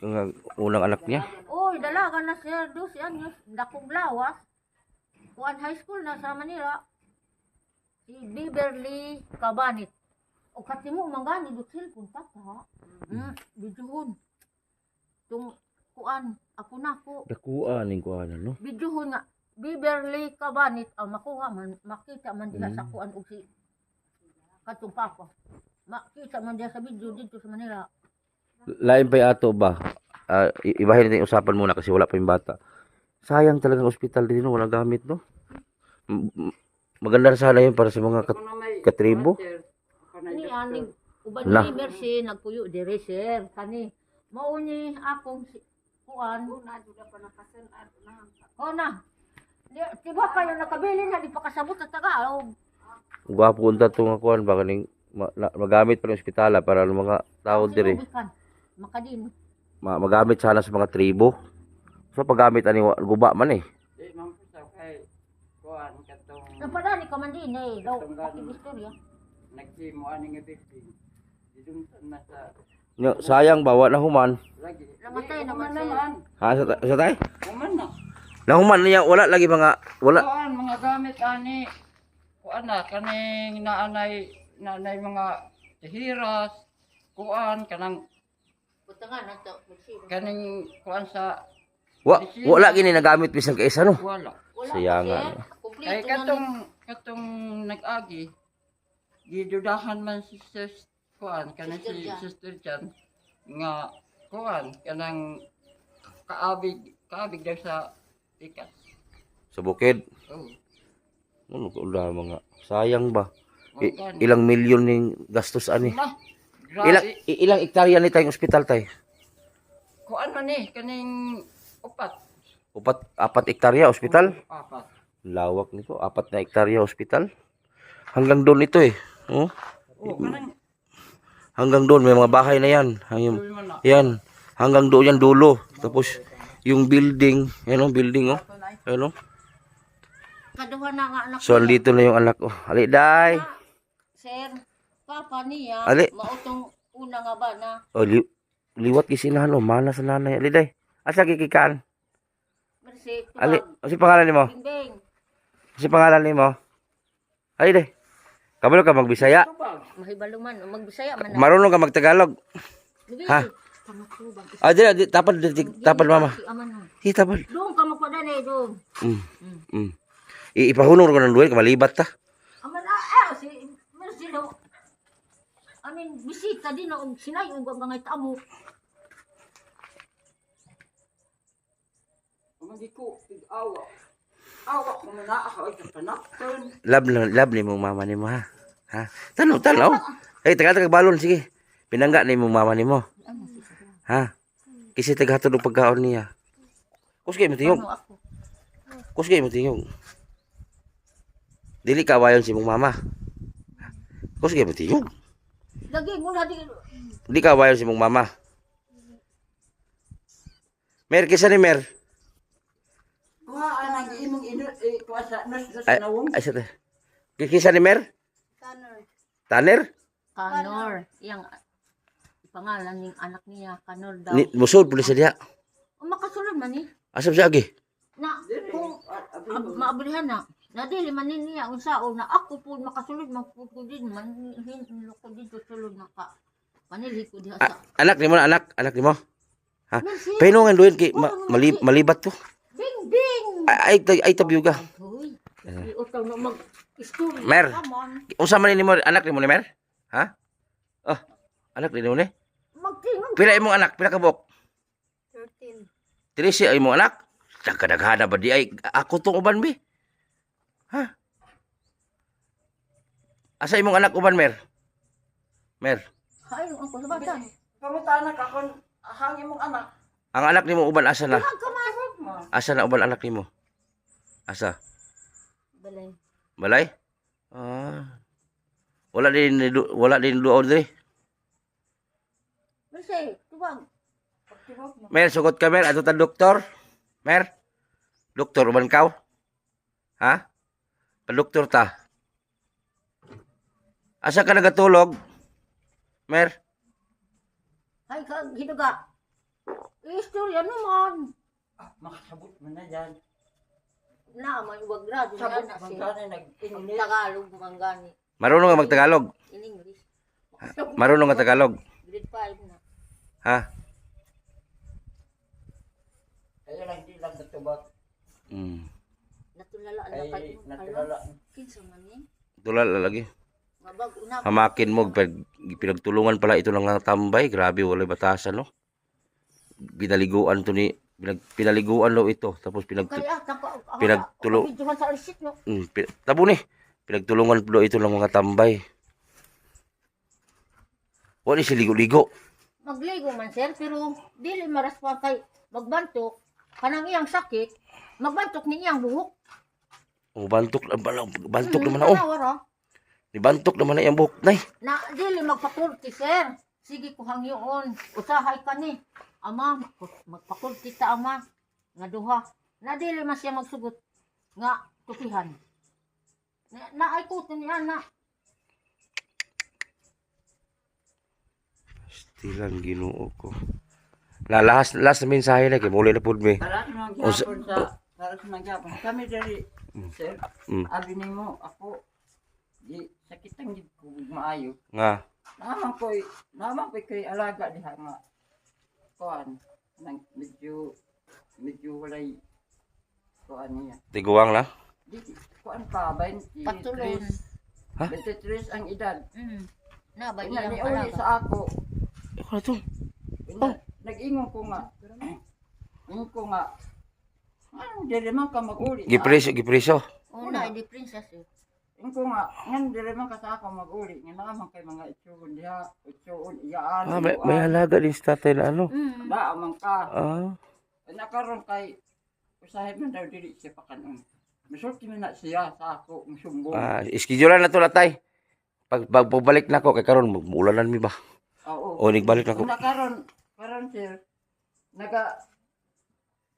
unang anak niya. oy dalaga na sir 12 anyos dakong lawas kuan high school na sa Manila si Beverly Cabanit o katimo mangani do cellphone ta ha videohon tung kuan ako na ko Dakuan yung kuan, no? videohon nga Beverly Cabanit ang makuha man makita man diha sa kuan og si katong papa makita man diha sa video dito sa Manila Lain pa yung ato ba? Ibahin natin yung usapan muna kasi wala pa yung bata. Sayang talaga ang ospital din, no? Walang gamit, no? Maganda sana yun para sa mga katribo. ni ani uban Na. ni Mercy nagpuyo dire sir kani mao ni akong kuan na di ba kayo nakabili na di pa kasabot sa Tagalog Gwapo unta itong kuan ba kaning magamit pa ng ospitala para ng mga tao dire. Sinubikan. Makadin Magamit sana sa mga tribo. So paggamit ani guba man eh. napadani ka man din eh daw aking istorya Sayang bawa na human. namatay naman sir Ha sa tay? Nahuman niya wala lagi mga wala. Kuan mga gamit ani kuan na kaning nanay mga tihiras kuan kanang butangan na to Mercy. kaning kuan sa Wala gini nagamit bisan kaisa no. wala. Wala Sayangan. pa, sir. Kay Kumpleto na katong nag-agi gidudahan man si sis kuan kanang Sister si Jan. Sister Jan nga kuan kanang kaabig daw sa ikas. Sa bukid. Oh. Ano ko mga sayang ba? Gani. Ilang milyon ning gastos ani. Nah, Ilang grabe. ilang ektarya ni tayong ospital tay? Kuan man ni kaning upat. 4 ektarya ospital. Apat. Lawak nito, 4 na ektarya ospital. Hanggang doon ito eh. Oh, Oh, kanang hanggang doon may mga bahay na yan. tuloy man na. Yan. Hanggang doon yan dulo. Tapos yung building, yan oh, building oh. Ano? kaduha na nga anak So andito na yung anak ko. Ali day. sir papa niya Ali. mautong una nga ba na Oh, liwat kisinahan oh, mana sa nanay. Ali day. Asa gikikan? Mercy Ali, tuwag si pangalan nimo? bingbing Si pangalan nimo? Ali day. Kabalo ka magbisaya? mahibaluman magbisaya man na Marunong ka magtagalog? Ha? Pangatubang. Tapad mama. Si aman na. Hi, tapad. Doon ka magpadali doon. Ipahunong ko ng duwin, malibat ta. Aman na si Mercy daw. I mean bisita din na og sinayog ang mga tamo. Hindi ko awa. Awa ko na ako ay kapanakton. Love ni mong mama nimo ha. Ha? Tanaw. Tagal balon sige. Pinangga ni mong mama nimo. Ha? Kasi tagahatod og pagkaon niya. Kusgay mo tingog. Ano ako? Kusgay mo tingog. Dili ka wayon si mong mama. Kusgay mo tingog. Lagi mo na di. Di ka wayon si mong mama. Mer kisa ni Mer. Kuha ang imong kuha sa nas Ay, nawong. ay sa. Kisa ni Mer? Tanner? Kanor. Yang pangalan ng anak niya, Kanor daw. Musod pulis diha. Makasulod man ni. Asam siya agi. Na kung maabrihan na. Nadili man ni niya unsao na ako po makasulod magpud ko din man ko dito sulod na ka. Manili ko diha sa. Anak nimo na anak nimo. Ha? Mercy. Paino nga duin kay malibat to. Bing bing. Ay tabiyo ka. Hoy. Utaw na mag story. Mer. Come on. Unsa man nimo anak nimo ni Mer? Ha? Oh, anak nimo ni? Magtingog. Pila imong anak? Pila ka buok? 13. 13 ay imong anak? Sa kadaghana ba di ay ako tong uban bi? Ha? Asa imong anak uban Mer? Mer, Hay ako sa bata. Kamusta anak ako hang imong anak. ang anak nimo uban asa na? Kamahog mo. Asa na uban anak nimo? Asa? Balay. Balay? Ah. Wala din duod diri. Mercy, tuwag. Mer, sugot ka Mer, ato ta doktor. Mer. Doktor uban kaw? Ha? Pa-doktor ta. Asa ka nagatulog? Mer. Hay ka hiduga. Istorya naman. Makasabot man na yan. Na may wag grado Sabot na man si gani nag-English. Tagalog manggani. Marunong nga magtagalog. In English. Marunong nga Tagalog. Grade 5 na. Ha? Kaya lang di lang natubag. Natulala na Ay kayo. natulala. Kinsa man ni? Tulala lagi. Mabag una. Hamakin mo pinagtulungan pala ito lang ng tambay. Grabe wala batasan no. Pinaliguan to ni pinaliguan daw ito tapos Kaya pinagtulo- Pinagtulo sa receipt no. tabo ni. Pinagtulungan po ito lang mga tambay. Wala si ligo-ligo. Magligo man sir pero dili marespond kay magbantok kanang iyang sakit magbantok ni iyang buhok. Oh, bantok naman na oh. Tanawara. Ni bantok naman na iyang buhok nay. Na dili magpakulti sir. Sige ko hangyoon. Usahay ka ni. Ama magpakulti ta ama nga duha. Na dili man siya magsugot nga tukihan. Na ay ko ni ana. Stilang Ginoo ko. Na last na mensahe na kay muli na pud mi. Para sa nagyapon para sa nagyapon. Kami dari sir. Abi nimo ako di sakitang gid ko maayo. Nga Naman ko'y kay alaga diha nga kuan nang medyo walay kuan niya. tiguang lang. Di kuan pa 23. Patulon. Ha? 23 ang edad. Na ba Ina iyang ni uli alaga? sa ako. Ako na to. Nag-ingon ko nga. Ingon ko nga. Dili man ka mag-uli. Gipreso. Una di princess eh. Ingon ko nga, ngan dili man ka sa ako mag-uli. Nga naman kay mga itsuon diha, itsuon iyaan. Ah, may halaga din sa tatay na ano. Da man ka. Ah. Nakaroon kay usahay man daw dili siya pakanon. Misulti man na siya sa ako, musumbong. Schedule na to natay. Pagbalik na ko kay karon ulanan mi ba. Oo. O nigbalik na ko. Kung karon sir,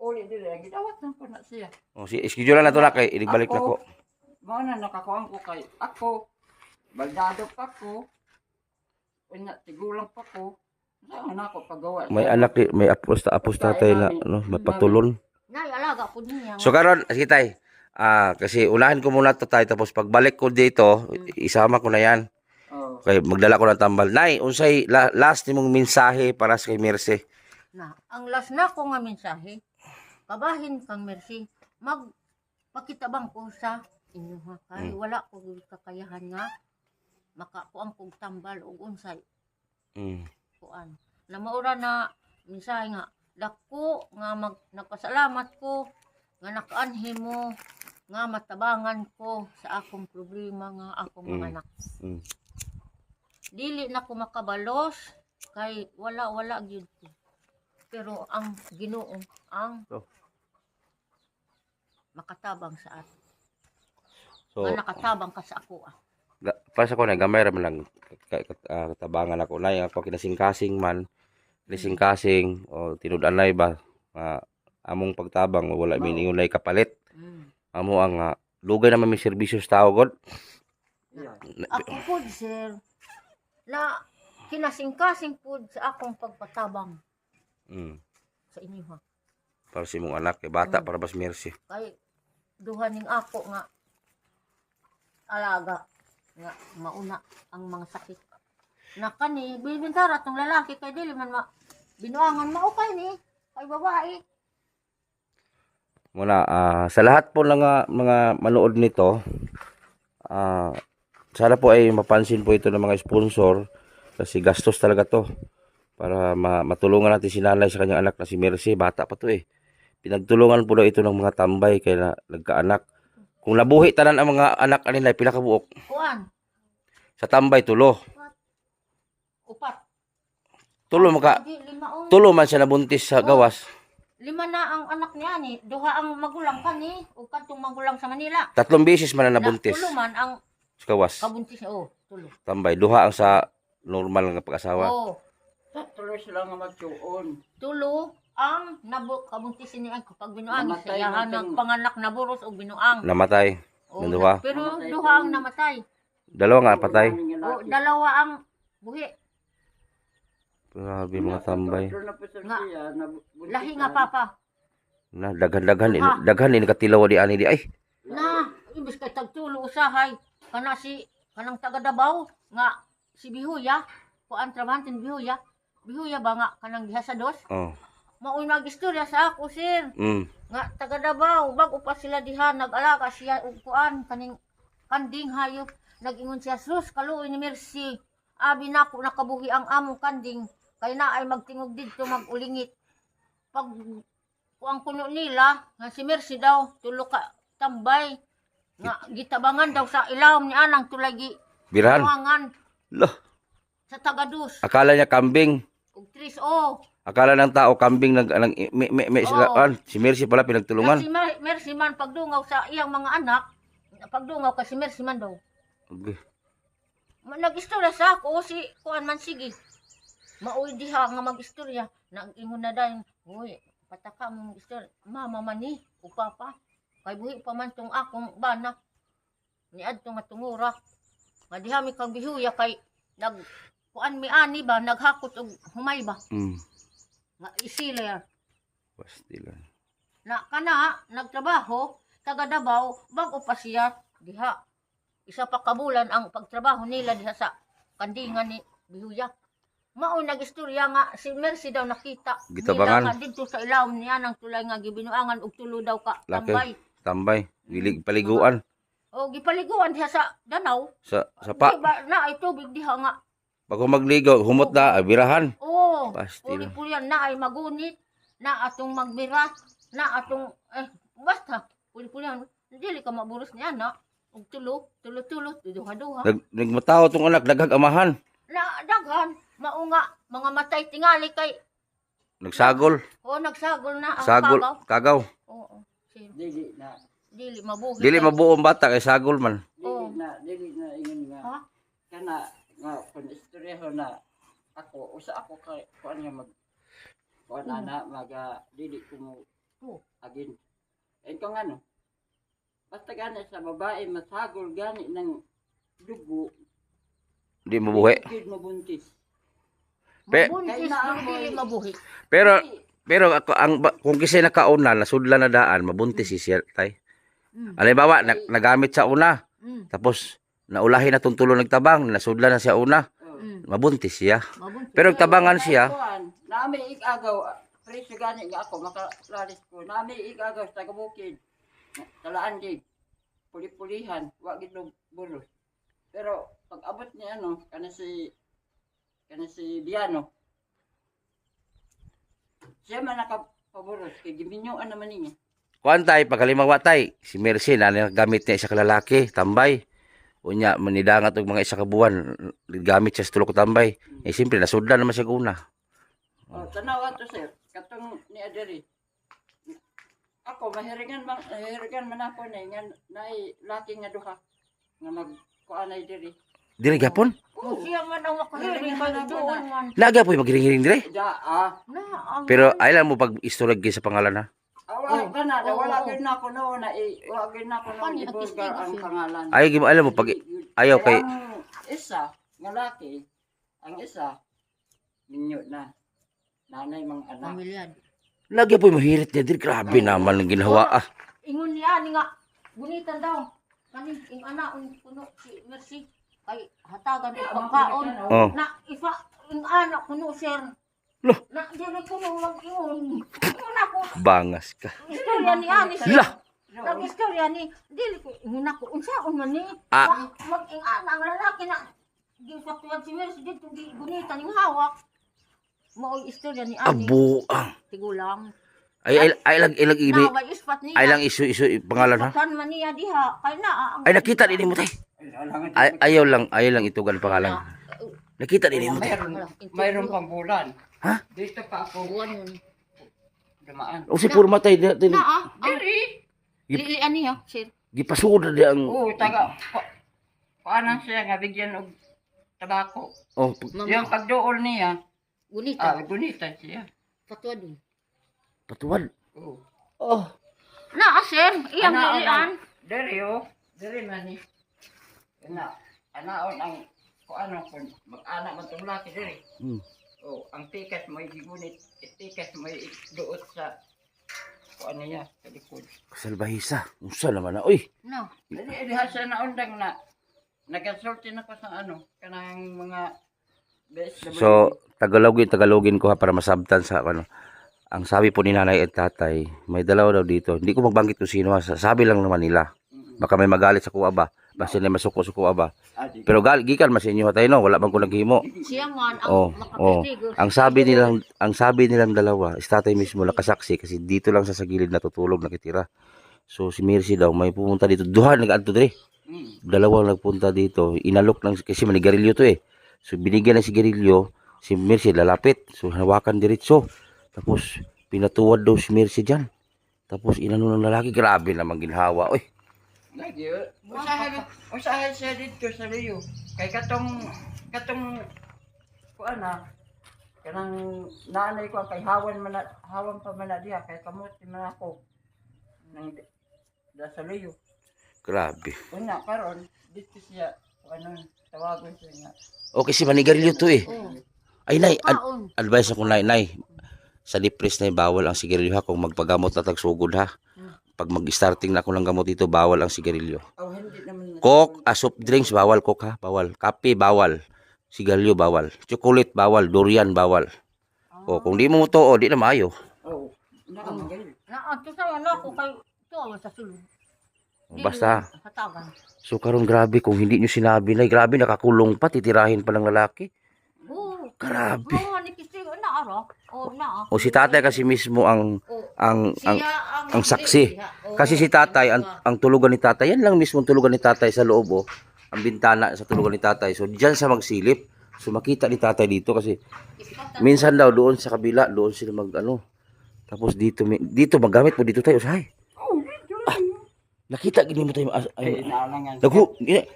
uli dili, gidawat lang ko na siya. O si schedule na to na kay inigbalik na ko. Mao na nakakuan ko kay ako, baldado pa ko, unya tigulang pa ko, saan na ako pagawa. May anak may apos tatay na ano, mapatulon. Nay alaga po niya. So karon sige tay. Kasi unahin ko muna to tay tapos pagbalik ko dito, isama ko na yan. Oh. Okay, magdala ko ng tambal. Nay, unsay last nimong mensahe para sa kay Mercy? Na, ang last na ko nga mensahe, kabahin kang Mercy, magpakitabang ko sa inyo ha. Kaya wala ko kakayahan nga, makakuang kong tambal o unsay, kuan. Na maura na mensahe nga, dako nga nagpasalamat ko nga nakaanhi mo nga matabangan ko sa akong problema nga akong mga anak. Mm. Dili na ko makabalos kay wala gyud ko. Pero ang Ginoo ang Oh. makatabang sa ato. So, Nga nakatabang ka sa ako. para sa ko na gamay ra man lang katabangan ako na ako kinasing-kasing man. Kinasing-kasing o tinud-anay ba among pagtabang wala Mao. miningulay kapalit. Mm. Amo ang lugay naman may serbisyo sa tao god. Yeah. Ako po, sir, na kinasing-kasing po sa akong pagpatabang Mm. sa inyo ha. Para sa imong anak kay bata para bas mercy. Kay duha ning ako nga alaga nga mauna ang mga sakit. Na kani bibintara tong lalaki kay dili man binuangan maukay ni kay babae. Muna sa lahat po ng mga manood nito, sana po ay mapansin po ito ng mga sponsor kasi gastos talaga to para matulungan natin si nanay sa kanyang anak na si Mercy, bata pa to eh. Pinagtulungan po daw ito ng mga tambay kaya nagkaanak. Kung nabuhi tanan ang mga anak kanila pila ka buok. Kuan, Sa tambay tulo. upat. Di, Tulo man siya nabuntis sa gawas. 5 na ang anak niya ni, duha ang magulang kani, ug kadtong magulang sa Manila. 3 beses man na nabuntis Tulo man ang sa gawas. kabuntis niya. Tulo. Tambay duha ang sa normal nga pag-asawa. Tuloy sila nga magsuon. Tulo ang kabuntis niya kapag binuang Namatay siya man ng ting- panganak na buros o binuang. Namatay. ng duha. Pero Namatay duha ang ko. namatay. Dalawa nga patay. Dalawa ang buhi. Grabe mga tambay. Lahi nga papa. Na daghan-daghan Ha? daghan ni katilaw di ani di ay. Na imbis kay tagtulo usahay kanang taga Davao nga si Bihuya, kuan trabahantin Bihuya. Bihuya ba nga kanang diha sa dos? Oh. Maoy nagistorya sa ako sir. Nga taga Davao bago pa sila diha nag-alaga siya og kuan kaning kanding hayop. Nag-ingon siya sus kaluoy ni Mercy. Abi nako nakabuhi ang among kanding kay na ay magtingog didto magulingit. Pag kuang kuno nila nga si Mercy daw tulo ka tambay nga gitabangan daw sa ilawom ni anang tulagi Birahan. buhangan Lah, sa tagadus akala niya kambing. ug tris Akala ng tao kambing may sila. Oo. Si Mercy pala pinagtulungan. si Mercy man pagdungaw sa iyang mga anak pagdungaw ka si Mercy man daw Okay. nag-istorya sa ako si kuan man sige mauy diha nga mag-istorya nag-ingon na dayon uy pataka mo istorya mama man ni ug papa kay buhi pa man tong akong bana ni adto nga tungura nga diha mi kang Bihuya kay nag kuan mi ani ba naghakot og humay ba nga isiler Pastilan. na kana nagtrabaho taga Davao bago pa siya diha isa pa kabulan ang pagtrabaho nila diha sa kandingan ni Bihuya. Mao nagistorya nga si Mercy daw nakita Gitabangan. nila dito sa ilawom niya nang tulay nga gibinuangan og tulo daw ka Laki. tambay. Tambay. Gilig paliguan. O gipaliguan diha sa Danau. Sa pa. Diba, na ay tubig diha nga. Pag magligo, humot na, birahan. Oh, Pastil. puli-pulian na ay magunit na atong magbira na atong basta puli-pulian dili ka maburos niya na og tulo duha-duha. Nagmataw tong anak, daghag amahan. Na daghan mao nga mga matay tingali kay Nagsagol. nagsagol na ang Sagol. kagaw. Kagaw. Oo. Sir, Dili na. dili mabuhi. Dili kay- mabuong bata kay sagol man. Oo. Dili na ingon nga. Ha? Kana nga kun istoryaho na ako usa ako kay kuan nga mag kuan ana dili ko mo agin. Ko ngano? Basta gani sa babae masagol gani ng dugo, Di mabuhi. gid mabuntis. Pe- Mabuntis, dili mabuhi. Pero ako kung kisay nakauna nasudlan na daan mabuntis si siya tay. Halimbawa nagamit sa una Mm. tapos naulahi na tong tulo nagtabang nasudlan na siya una mabuntis siya. Mabuntis. Pero nagtabangan siya Kuan, nami igagaw presyo gani nga ako makalalis ko. Nami igagaw sa kabukid. Talaan gid. Puli-pulihan, wa gid no buros. Pero pag abot ni kana si Biano. Siya man nakapaboros kay giminyuan naman niya. Kuan tay pagalimang watay si Mercy na gamit niya isa ka lalaki tambay. Unya manidangat og mga isa ka buwan gamit siya sa tulo ka tambay. Eh siyempre nasudlan naman siya una. Oh, tanawa to sir. Katong ni Adiri. Ako mahiringan man ako na nga naay laki nga duha nga magkuanay diri. Dili gapon? Oh, siya man ang makahiring kay doon man. Laga po magiring-hiring dire. Ja Na ang Pero aylan mo pag istorag sa pangalan ha. wala ka na, Oo, wala oo. gyud na ako noon na wala gyud na ako noon Paano ibulgar ang nagtistigo siya? pangalan. Ay alam mo pag ayaw kay Ang isa nga laki, ang isa minyo na. Nanay mga anak. pamilya. lagi po mahirit niya dire. Grabe naman ang ginawa ah. Ingon niya ni nga gunitan daw. Kani ing ana ang puno si Mercy kay hatagan og pagkaon. Oh. Na ifa ing ana kuno sir. Loh. Na dili ko nang mag-ingon. Ingon ako. Bangas ka. Istorya ni ani sir. Lah. Ang istorya ni dili ko ingon ako unsaon man ni. Ah. Mag ing ana ang lalaki na gisaktuan si Mercy dito di gunitan ing hawak. Mao istorya ni ani. Abo ah. Tigulang. Ay lang ini. Naway ispat niya. Ay lang isu pangalan ha. Ispatan man niya diha. Kay na ang Ay nakita din mo tay. Ayaw lang itugan pangalan. Nakita din mo tay. Mayroon pang bulan. Ha? Dito pa ako buwan yun. dumaan. O si purma tay din. Na Diri. Lili ani ha, sir. Gipasud di ang Oo, taga paano siya nga bigyan og tabako. oh Yung pagduol niya, Gunita. gunita siya. Patuwa dun. patuwad. Oo. Oh. Na sir, iyang lilian. Diri oh. Diri man ni. Anaon ang kuano kun mag-ana man tong laki diri. Hmm. Oh, ang tikas mo gigunit, tikas mo duot sa kuano niya sa likod. Salbahisa. Unsa naman na oy. No. Dili diha siya na undang na nagasulti na ko sa ano kanang mga BSW. So Tagalogin ko ha para masabtan sa ano. Ang sabi po ni nanay at tatay, may dalawa daw dito. Hindi ko magbanggit kung sino ha. Sabi lang naman nila. Baka may magalit sa kuwa ba. Basta na masuko-suko ba. Pero gikan mas inyo tayo no, wala bang ko naghimo. Siya man ang Oh, makapastigo. Ang sabi nilang dalawa, is tatay mismo nakasaksi kasi dito lang sa gilid natutulog nakitira. So si Mercy daw may pumunta dito. Duha nag-adto dire. Dalawang nagpunta dito. Inalok lang kasi manigarilyo to eh. So binigyan ng sigarilyo, si Mercy lalapit. So hawakan diretso. Tapos pinatuwad daw si Mercy diyan. Tapos inano ng lalaki, grabe naman ginhawa. Oy, Lagi, usahay siya dito sa Leo. Kay katong kuan na kanang nanay ko kay hawan pa man na diha kay kamuti man ako nang da sa Leo. grabe. Una karon dito siya ano tawagon siya nga. Okay, si manigarilyo to eh. Oh. Ay nay, Kaon. advice ako nay. Sa depress na bawal ang sigarilyo ha kung magpagamot na tagsugod ha. Pag mag-starting na ako ng gamot dito, bawal ang sigarilyo. Oh, hindi naman Coke, soft drinks, bawal. Coke ha, bawal. Kape, bawal. Sigarilyo, bawal. Chocolate, bawal. Durian, bawal. O, kung di mo to, di na maayo. Oh, nakamangal. Na ato sa ano ko kay tuwa sa sulod. Dili Basta. lang hatagan. So, karon grabe, kung hindi nyo sinabi na, grabe, nakakulong pa, titirahin pa ng lalaki. Oh. Grabe. Mo ni kistigo na ara. Oh na. O, si tatay kasi mismo ang Siya ang saksi. Kasi si tatay, ang tulugan ni tatay, yan lang mismo ang tulugan ni tatay sa loob, oh. Ang bintana sa tulugan ni tatay. So, diyan sa magsilip. So, makita ni tatay dito kasi minsan daw doon sa kabila, doon sila tapos dito, magamit mo dito tayo, usahay. Nakita, gini mo tayo, Ay, naalangan.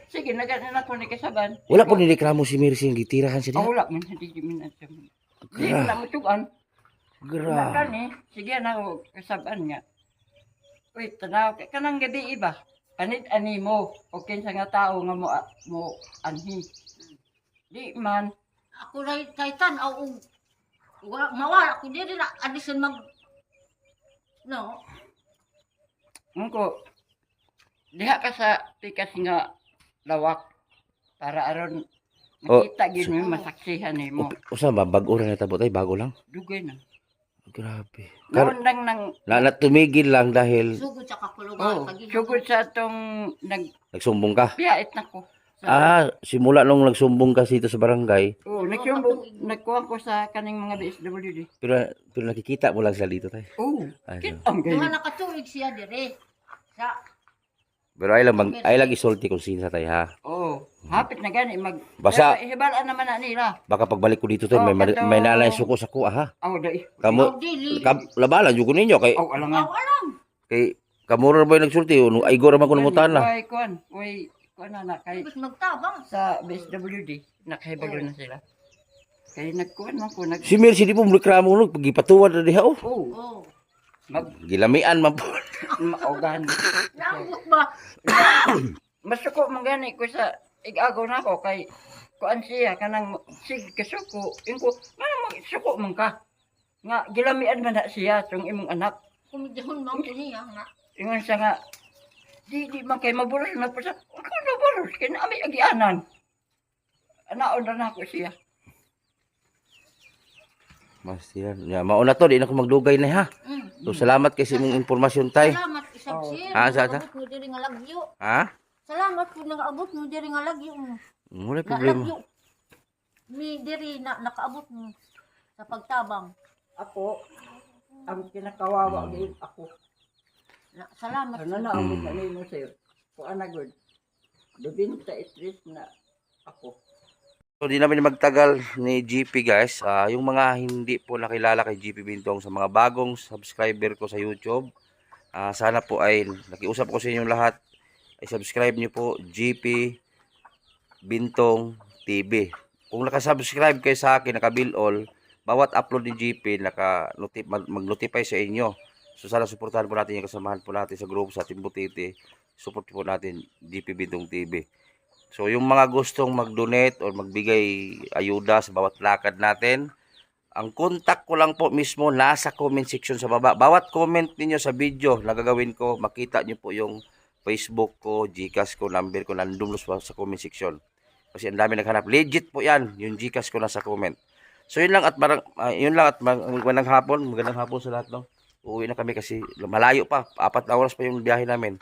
Sige, nagana ko ni kasaban. wala po nireklamo si Mercy, yung gitirahan siya Oh, niya. wala man hindi man siya. Hindi na mo tugan. Gra. Kani, sige na ako kasaban nga. Uy, tanaw ka kanang gabi iba. Kanit ani mo, o kinsa nga tao nga mo anhi. Di man, Ako ray kaitan aw mawala ko diri na adison mag no. Ngko, diha ka sa tikas nga lawak para aron Oh, makita gyud mo masaksihan nimo. Usa ba, bago rin natabo tayo, bago lang. Dugay na. Grabe. Karon lang nang Tumigil lang dahil Sugod sa kakulugan oh, sugod sa atong nagsumbong ka. nagpiyait na ko. Simula nung nagsumbong kasi dito sa barangay, Oo, nagkuha ko sa kaning mga DSWD. pero nakikita mo lang sila dito tayo. Oo, Ay, ang Duha galing. nakatuig siya dire. Sa Pero ay lang isulti kung sino sa tayo ha. Oo, hapit na gani Basta- hibalaan naman na nila. Baka pagbalik ko dito tayo, may nanay suko sa kuha ha. Aw dai. Kamu, dili. labalan yung ninyo kay, Aw alangan. kay kamura ba yung nagsulti, ay go naman ko namutan na. Way kuan na kay Ibig magtabang. sa BSWD nakahibalo na sila. Kay nagkuan man ko Si Mercy di po reklamo nung pagipatuwan na diha oh. Oo, Oh. maugani. Gilamian man po. Naambot ba? Mas suko man gani ko sa igagaw na ako kay kuan siya kanang sig kasuko inko nga magsuko man ka nga gilamian man na siya tong imong anak Kumidihon man ko niya nga. ingon siya nga di man kay mabulos na po siya ako nabulos kay naami agianan anaon na ako siya. Mas yan. Ya, mauna to, di na ko magdugay na ha. So salamat kay sa imong impormasyon tay. Salamat isab sir. Sa? Nag-abot mo diri nga lagyo. Ha? Salamat po nag-abot mo diri nga lagyo. Wala Na problema. lagyo. Mi diri na nakaabot mo sa pagtabang. Ako ang kinakawawa gyud ako. Salamat. Ano na ang na nimo sir? Kuan na gud. Dubin ta stress na ako. So di namin magtagal ni GP guys. Yung mga hindi po nakilala kay GP Bintong sa mga bagong subscriber ko sa YouTube. Sana po ay nakiusap ko sa inyong lahat ay subscribe niyo po GP Bintong TV. Kung naka-subscribe kayo sa akin, naka-bill all, bawat upload ni GP mag-notify sa inyo. So sana suportahan po natin yung kasamahan po natin sa group sa Timbutiti. Support po natin GP Bintong TV. So yung mga gustong mag-donate or magbigay ayuda sa bawat lakad natin, ang contact ko lang po mismo nasa comment section sa baba. Bawat comment ninyo sa video na gagawin ko, makita nyo po yung Facebook ko, Gcash ko, number ko, nandun sa comment section. Kasi ang dami naghanap. Legit po yan, yung Gcash ko nasa comment. So yun lang at magandang hapon sa lahat. No? Uuwi na kami kasi malayo pa, 4 na oras pa yung biyahe namin.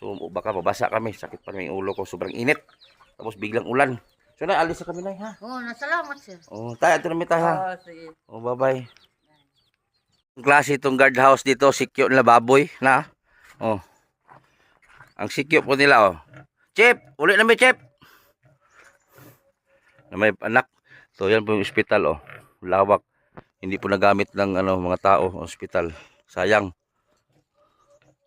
So baka mabasa kami, sakit pa yung ulo ko, sobrang init. Tapos biglang ulan. So na, alis na kami na ha. Oh, nasalamat sir. Oh, tayo, ito namin tayo ha. Sige. Oh, bye-bye. Ang klase itong guardhouse dito, sikyo nila baboy na. Oh. Ang sikyo po nila oh. Chip, uli na may chip. Na may anak. So yan po yung ospital oh. Lawak. Hindi po nagamit ng mga tao, ospital. Sayang.